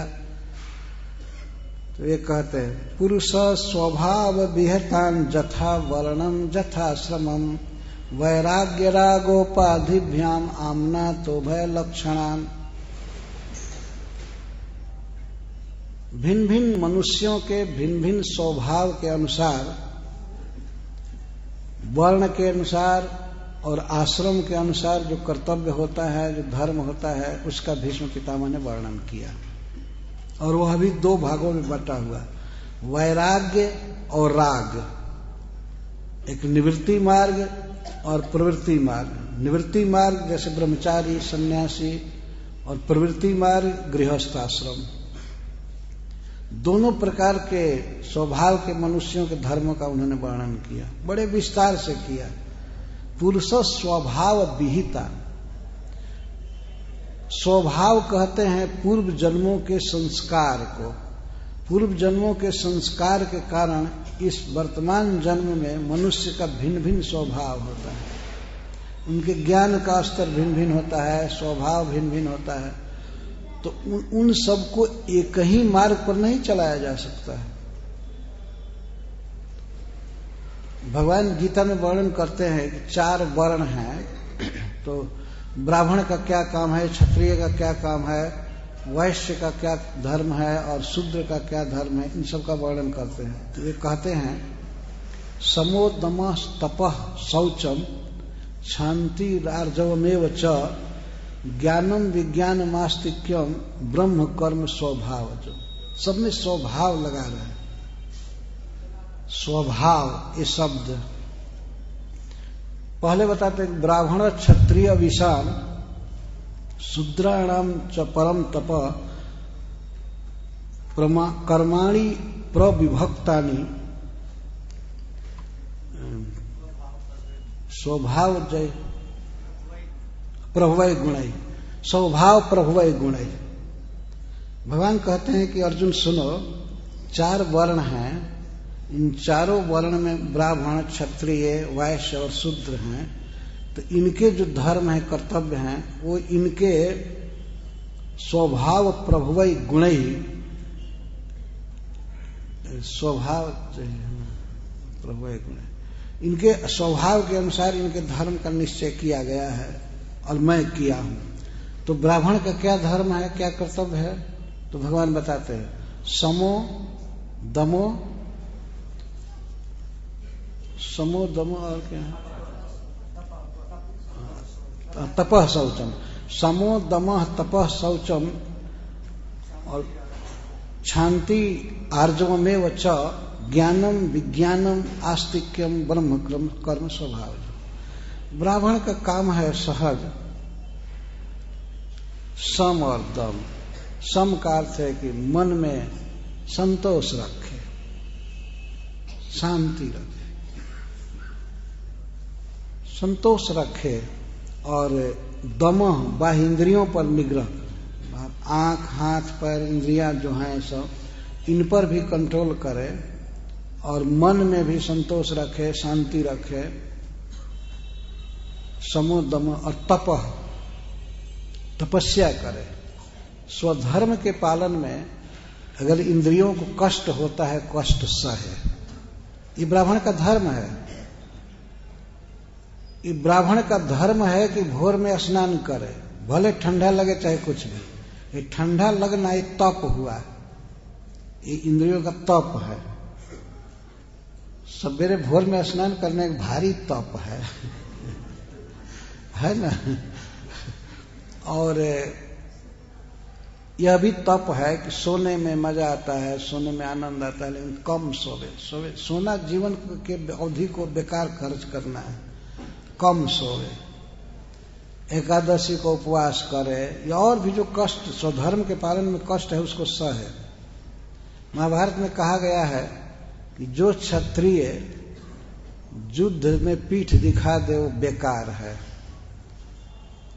तो ये कहते हैं, पुरुष स्वभाव विहतान जथा वर्णम जथा श्रमम वैराग्य रागोपाधिभ्याम आमना तो भय लक्षणान। भिन्न भिन्न मनुष्यों के भिन्न भिन्न स्वभाव के अनुसार, वर्ण के अनुसार और आश्रम के अनुसार जो कर्तव्य होता है, जो धर्म होता है, उसका भीष्म पितामह ने वर्णन किया। और वह भी दो भागों में बटा हुआ, वैराग्य और राग। एक निवृत्ति मार्ग और प्रवृत्ति मार्ग। निवृत्ति मार्ग जैसे ब्रह्मचारी, सन्यासी, और प्रवृत्ति मार्ग गृहस्थ आश्रम। दोनों प्रकार के स्वभाव के मनुष्यों के धर्मों का उन्होंने वर्णन किया, बड़े विस्तार से किया। पुरुष स्वभाव विहिता। स्वभाव कहते हैं पूर्व जन्मों के संस्कार को। पूर्व जन्मों के संस्कार के कारण इस वर्तमान जन्म में मनुष्य का भिन्न भिन्न स्वभाव होता है। उनके ज्ञान का स्तर भिन्न भिन्न होता है, स्वभाव भिन्न भिन्न होता है। तो उन सबको एक ही मार्ग पर नहीं चलाया जा सकता है। भगवान गीता में वर्णन करते हैं कि 4 वर्ण हैं। तो ब्राह्मण का क्या काम है, क्षत्रिय का क्या काम है, वैश्य का क्या धर्म है और शूद्र का क्या धर्म है, इन सब का वर्णन करते हैं। तो ये कहते हैं, समो दमः तपः शौचम शांति आर्जवमेव च ज्ञानम विज्ञान मास्तिक्यम ब्रह्म कर्म स्वभाव। जो सब में स्वभाव लगा रहे हैं। स्वभाव ये शब्द पहले बताते हैं, ब्राह्मण क्षत्रिय विषाम शूद्राणाम च परम तप कर्माणि प्रविभक्तानि स्वभाव जय प्रभवय गुणै। स्वभाव प्रभवय गुणै। भगवान कहते हैं कि अर्जुन सुनो, 4 वर्ण हैं। इन चारों वर्ण में ब्राह्मण, क्षत्रिय, वैश्य और शूद्र हैं। तो इनके जो धर्म है, कर्तव्य हैं, वो इनके स्वभाव प्रभवय गुणै। स्वभाव प्रभवय गुणै, इनके स्वभाव के अनुसार इनके धर्म का निश्चय किया गया है और मैं किया हूं। तो ब्राह्मण का क्या धर्म है, क्या कर्तव्य है, तो भगवान बताते हैं, समो दमो और क्या है, तपः शौचम। समो दमः तपः शौचम। और शांति आर्जवमेव च ज्ञानम विज्ञानम आस्तिक्यम ब्रह्म कर्म स्वभाव। ब्राह्मण का काम है सहज सम और दम। सम का अर्थ है कि मन में संतोष रखे, शांति रखे, संतोष रखे, और दमह बाह्य इंद्रियों पर निग्रह, आंख हाथ पैर इंद्रियां जो हैं सब, इन पर भी कंट्रोल करे, और मन में भी संतोष रखे, शांति रखे, समो दम, और तपह तपस्या करे। स्वधर्म के पालन में अगर इंद्रियों को कष्ट होता है, कष्ट सहे। ये ब्राह्मण का धर्म है। ये ब्राह्मण का धर्म है कि भोर में स्नान करे, भले ठंडा लगे चाहे कुछ भी। ये ठंडा लगना ये तप हुआ, ये इंद्रियों का तप है। सवेरे भोर में स्नान करने का भारी तप है ना। और यह भी तप है कि सोने में मजा आता है, सोने में आनंद आता है, लेकिन कम सोवे। सोना जीवन के अवधि को बेकार खर्च करना है। कम सोवे, एकादशी को उपवास करे, या और भी जो कष्ट स्वधर्म के पालन में कष्ट है उसको सहे। महाभारत में कहा गया है कि जो क्षत्रिय युद्ध में पीठ दिखा दे वो बेकार है,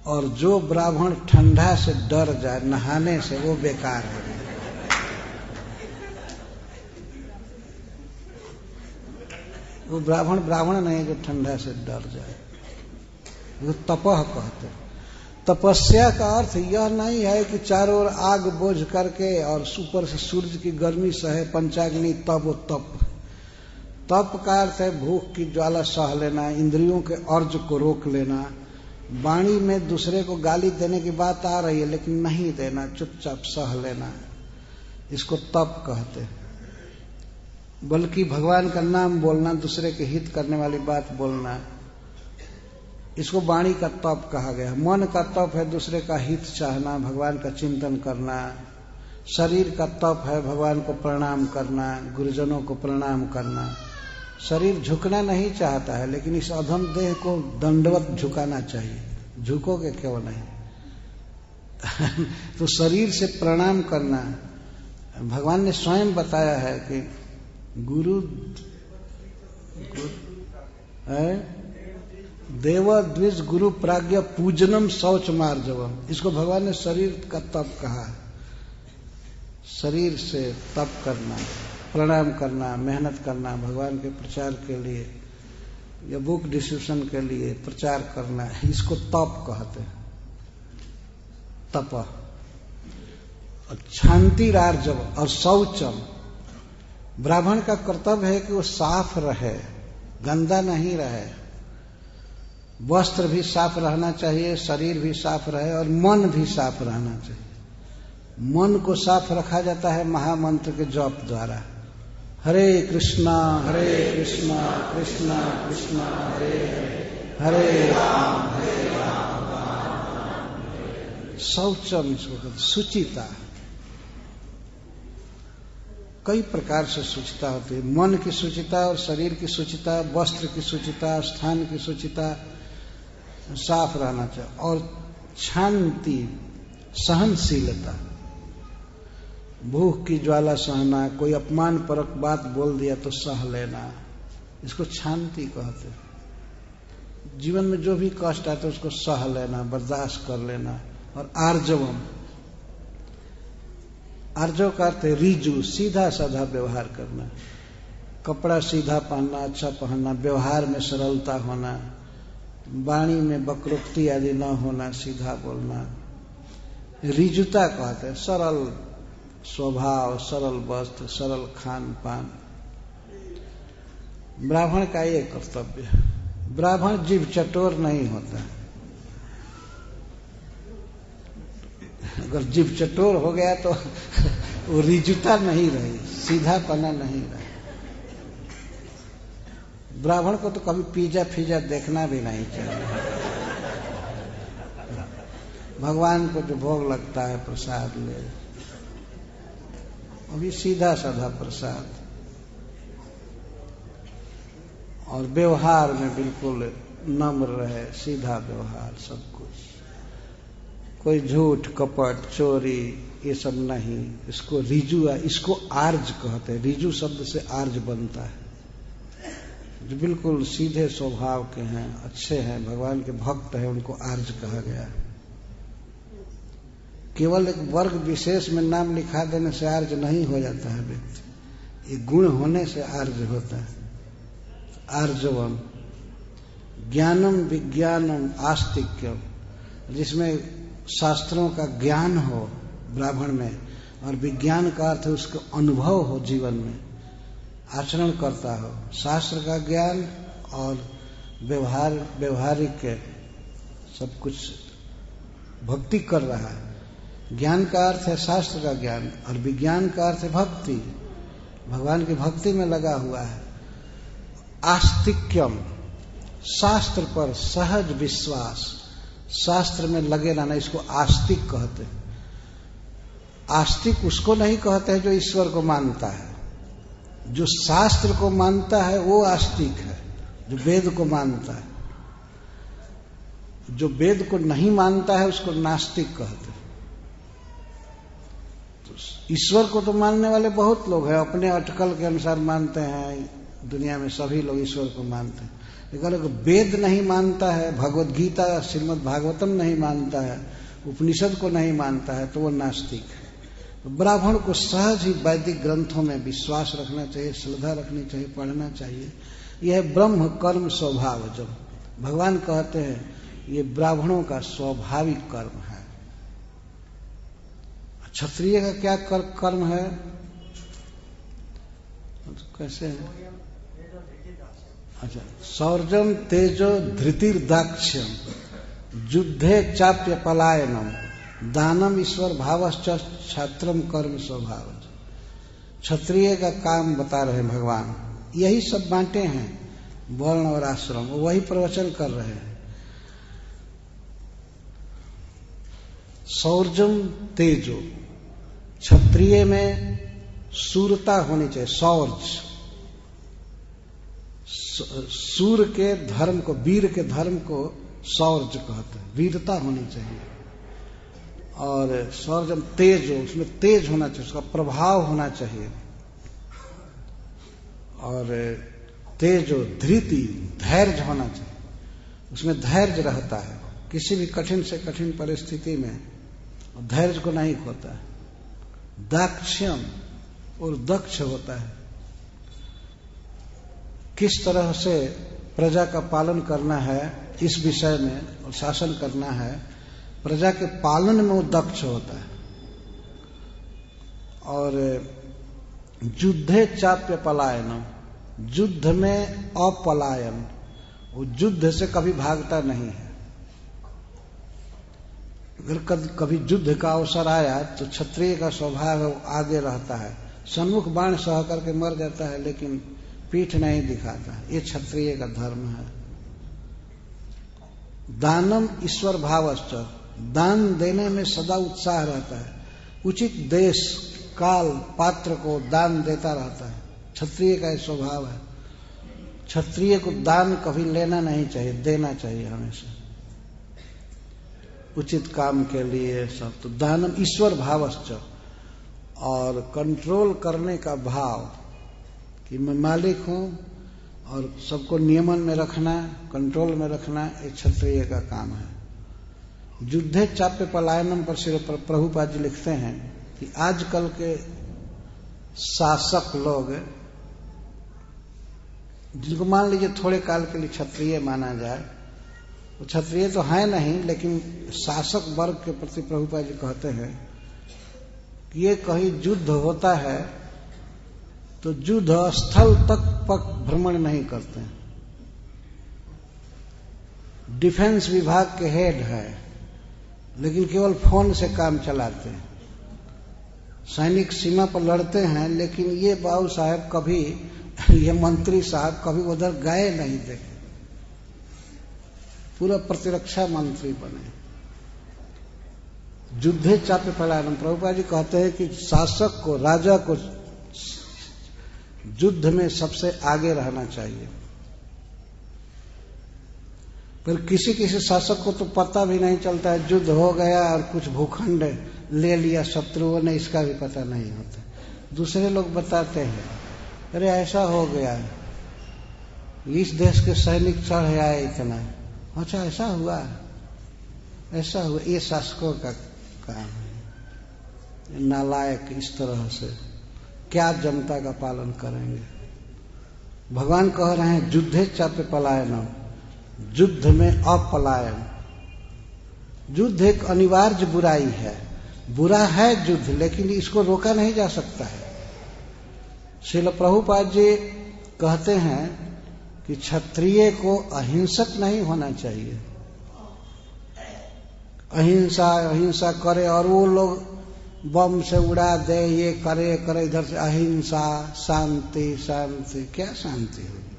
और जो ब्राह्मण ठंडा से डर जाए नहाने से वो बेकार है। वो ब्राह्मण नहीं जो ठंडा से डर जाए, वो तपह कहते। तपस्या का अर्थ यह नहीं है कि चारों ओर आग बोझ करके और ऊपर से सूर्य की गर्मी सहे, पंचाग्नि तप। तप का अर्थ है भूख की ज्वाला सह लेना, इंद्रियों के अर्ज को रोक लेना, वाणी में दूसरे को गाली देने की बात आ रही है लेकिन नहीं देना, चुपचाप सह लेना, इसको तप कहते हैं। बल्कि भगवान का नाम बोलना, दूसरे के हित करने वाली बात बोलना, इसको वाणी का तप कहा गया। मन का तप है दूसरे का हित चाहना, भगवान का चिंतन करना। शरीर का तप है भगवान को प्रणाम करना, गुरुजनों को प्रणाम करना। शरीर झुकना नहीं चाहता है, लेकिन इस अधम देह को दंडवत झुकाना चाहिए, झुकोगे क्यों नहीं। तो शरीर से प्रणाम करना, भगवान ने स्वयं बताया है कि गुरु देव द्विज गुरु प्राज्ञ पूजनम शौच मार्जवम, इसको भगवान ने शरीर का तप कहा। शरीर से तप करना, प्रणाम करना, मेहनत करना, भगवान के प्रचार के लिए या बुक डिस्ट्रीब्यूशन के लिए प्रचार करना, इसको तप कहते हैं, तप। और क्षांतिरार्जव और शौचम, ब्राह्मण का कर्तव्य है कि वो साफ रहे, गंदा नहीं रहे। वस्त्र भी साफ रहना चाहिए, शरीर भी साफ रहे, और मन भी साफ रहना चाहिए। मन को साफ रखा जाता है महामंत्र के जप द्वारा। हरे कृष्णा कृष्णा कृष्णा हरे हरे, हरे राम शौचम, शुचिता। कई प्रकार से शुचिता होती है, मन की शुचिता और शरीर की शुचिता, वस्त्र की शुचिता, स्थान की शुचिता, साफ रहना चाहिए। और शांति, सहनशीलता, भूख की ज्वाला सहना, कोई अपमान परक बात बोल दिया तो सह लेना, इसको शांति कहते हैं। जीवन में जो भी कष्ट आता है उसको सह लेना, बर्दाश्त कर लेना। और आर्जवम, आर्जव का अर्थ है रीजु, सीधा साधा व्यवहार करना, कपड़ा सीधा पहनना, अच्छा पहनना, व्यवहार में सरलता होना, वाणी में वक्रोक्ति आदि न होना, सीधा बोलना। ऋजुता कहते हैं सरल स्वभाव, सरल वस्त्र, सरल खान पान। ब्राह्मण का ये कर्तव्य है। ब्राह्मण जीव चटोर नहीं होता। अगर जीव चटोर हो गया तो वो ऋजुता नहीं रही, सीधापना नहीं रही। ब्राह्मण को तो कभी पिज्जा फिजा देखना भी नहीं चाहिए। भगवान को जो भोग लगता है प्रसाद ले, अभी सीधा साधा प्रसाद, और व्यवहार में बिल्कुल नम्र रहे, सीधा व्यवहार, सब कुछ, कोई झूठ कपट चोरी ये सब नहीं। इसको रिजु, इसको आर्ज कहते हैं। रिजु शब्द से आर्ज बनता है, जो बिल्कुल सीधे स्वभाव के हैं, अच्छे हैं, भगवान के भक्त हैं, उनको आर्ज कहा गया। केवल एक वर्ग विशेष में नाम लिखा देने से आर्ज नहीं हो जाता है व्यक्ति, ये गुण होने से आर्ज होता है। आर्जवम ज्ञानम विज्ञानम आस्तिक्यम, जिसमें शास्त्रों का ज्ञान हो ब्राह्मण में, और विज्ञान का अर्थ है उसका अनुभव हो, जीवन में आचरण करता हो। शास्त्र का ज्ञान और व्यवहारिक सब कुछ भक्ति कर रहा है। ज्ञान का अर्थ है शास्त्र का ज्ञान, और विज्ञान का अर्थ है भक्ति, भगवान की भक्ति में लगा हुआ है। आस्तिक्यम, शास्त्र पर सहज विश्वास, शास्त्र में लगे रहना, इसको आस्तिक कहते हैं। आस्तिक उसको नहीं कहते हैं जो ईश्वर को मानता है। जो शास्त्र को मानता है वो आस्तिक है, जो वेद को मानता है। जो वेद को नहीं मानता है उसको नास्तिक कहते हैं। तो ईश्वर को तो मानने वाले बहुत लोग हैं, अपने अटकल के अनुसार मानते हैं। दुनिया में सभी लोग ईश्वर को मानते हैं, लेकिन अगर वेद नहीं मानता है, भगवद गीता श्रीमद् भागवतम नहीं मानता है, उपनिषद को नहीं मानता है, तो वो नास्तिक है। तो ब्राह्मण को सहज ही वैदिक ग्रंथों में विश्वास रखना चाहिए, श्रद्धा रखनी चाहिए, पढ़ना चाहिए। यह ब्रह्म कर्म स्वभाव, जब भगवान कहते हैं ये ब्राह्मणों का स्वाभाविक कर्म है। क्षत्रिय का क्या कर्म है, कैसे है? अच्छा, शौर्यम तेजो धृतिर्दाक्ष्यम युद्धे चाप्य पलायनम दानम ईश्वर भावश्च छात्रम कर्म स्वभाव। क्षत्रिय का काम बता रहे हैं भगवान, यही सब बांटे हैं वर्ण और आश्रम, वही प्रवचन कर रहे हैं। शौर्यम तेजो, क्षत्रिय में शूरता होनी चाहिए। शौर्य, सूर के धर्म को, वीर के धर्म को शौर्य कहते हैं, वीरता होनी चाहिए। और शौर्य तेज हो, उसमें तेज होना चाहिए, उसका प्रभाव होना चाहिए। और तेज हो, धृति, धैर्य होना चाहिए, उसमें धैर्य रहता है, किसी भी कठिन से कठिन परिस्थिति में धैर्य को नहीं खोता है। दाक्ष्यम, और दक्ष होता है, किस तरह से प्रजा का पालन करना है इस विषय में, और शासन करना है, प्रजा के पालन में वो दक्ष होता है। और युद्धे चाप्य पलायन, युद्ध में अपलायन, वो युद्ध से कभी भागता नहीं है। अगर कभी युद्ध का अवसर आया तो क्षत्रिय का स्वभाव है वो आगे रहता है, सन्मुख बाण सह करके मर जाता है, लेकिन पीठ नहीं दिखाता। ये क्षत्रिय का धर्म है। दानम ईश्वर भावश्च, दान देने में सदा उत्साह रहता है, उचित देश काल पात्र को दान देता रहता है। क्षत्रिय का स्वभाव है। क्षत्रिय को दान कभी लेना नहीं चाहिए, देना चाहिए हमेशा, उचित काम के लिए सब। तो दानम ईश्वर भावश्च, और कंट्रोल करने का भाव कि मैं मालिक हूं और सबको नियमन में रखना, कंट्रोल में रखना, एक क्षत्रिय का काम है। युद्धे चाप्य पलायनम पर श्री प्रभुपाद जी लिखते हैं कि आजकल के शासक लोग, जिनको मान लीजिए थोड़े काल के लिए क्षत्रिय माना जाए, वो क्षत्रिय तो है नहीं, लेकिन शासक वर्ग के प्रति प्रभुपाद जी कहते हैं कि ये कहीं युद्ध होता है तो युद्ध स्थल तक भ्रमण नहीं करते हैं। डिफेंस विभाग के हेड है, लेकिन केवल फोन से काम चलाते हैं। सैनिक सीमा पर लड़ते हैं, लेकिन ये बाबू साहब कभी, ये मंत्री साहब कभी उधर गए नहीं देखे, पूरा प्रतिरक्षा मंत्री बने। युद्धे चाप्य पलायनम। प्रभुपाद जी कहते हैं कि शासक को, राजा को युद्ध में सबसे आगे रहना चाहिए। पर किसी किसी शासक को तो पता भी नहीं चलता है, युद्ध हो गया और कुछ भूखंड ले लिया शत्रुओं ने, इसका भी पता नहीं होता। दूसरे लोग बताते हैं, अरे ऐसा हो गया, इस देश के सैनिक चढ़ आए इतना। अच्छा ऐसा हुआ, ऐसा हुआ। ये शासकों का काम है। नालायक इस तरह से क्या जनता का पालन करेंगे। भगवान कह रहे हैं युद्धे चाप्य पलायनम, युद्ध में अपलायन। युद्ध एक अनिवार्य बुराई है, बुरा है युद्ध, लेकिन इसको रोका नहीं जा सकता है। श्रील प्रभुपाद जी कहते हैं कि क्षत्रिय को अहिंसक नहीं होना चाहिए। अहिंसा अहिंसा करे और वो लोग बम से उड़ा दे, ये करे इधर से अहिंसा, शांति शांति। क्या शांति होगी?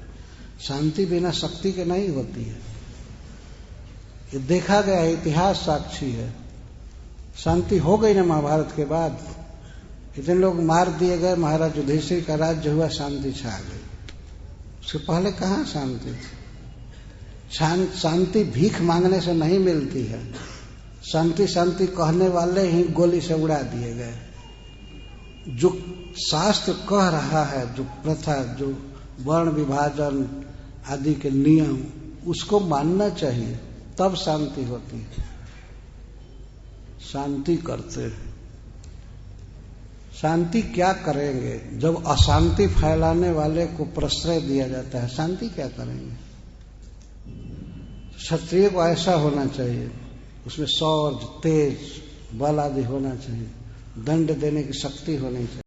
शांति बिना शक्ति के नहीं होती है। ये देखा गया है, इतिहास साक्षी है। शांति हो गई ना महाभारत के बाद, इतने लोग मार दिए गए, महाराज युधिष्ठिर का राज्य हुआ, शांति छा गई। उसके पहले कहाँ शांति थी? शांति भीख मांगने से नहीं मिलती है। शांति शांति कहने वाले ही गोली से उड़ा दिए गए। जो शास्त्र कह रहा है, जो प्रथा, जो वर्ण विभाजन आदि के नियम, उसको मानना चाहिए, तब शांति होती है। शांति करते हैं, शांति क्या करेंगे जब अशांति फैलाने वाले को प्रश्रय दिया जाता है? शांति क्या करेंगे? क्षत्रिय को ऐसा होना चाहिए, उसमें शौर्य, तेज, बल आदि होना चाहिए, दंड देने की शक्ति होनी चाहिए।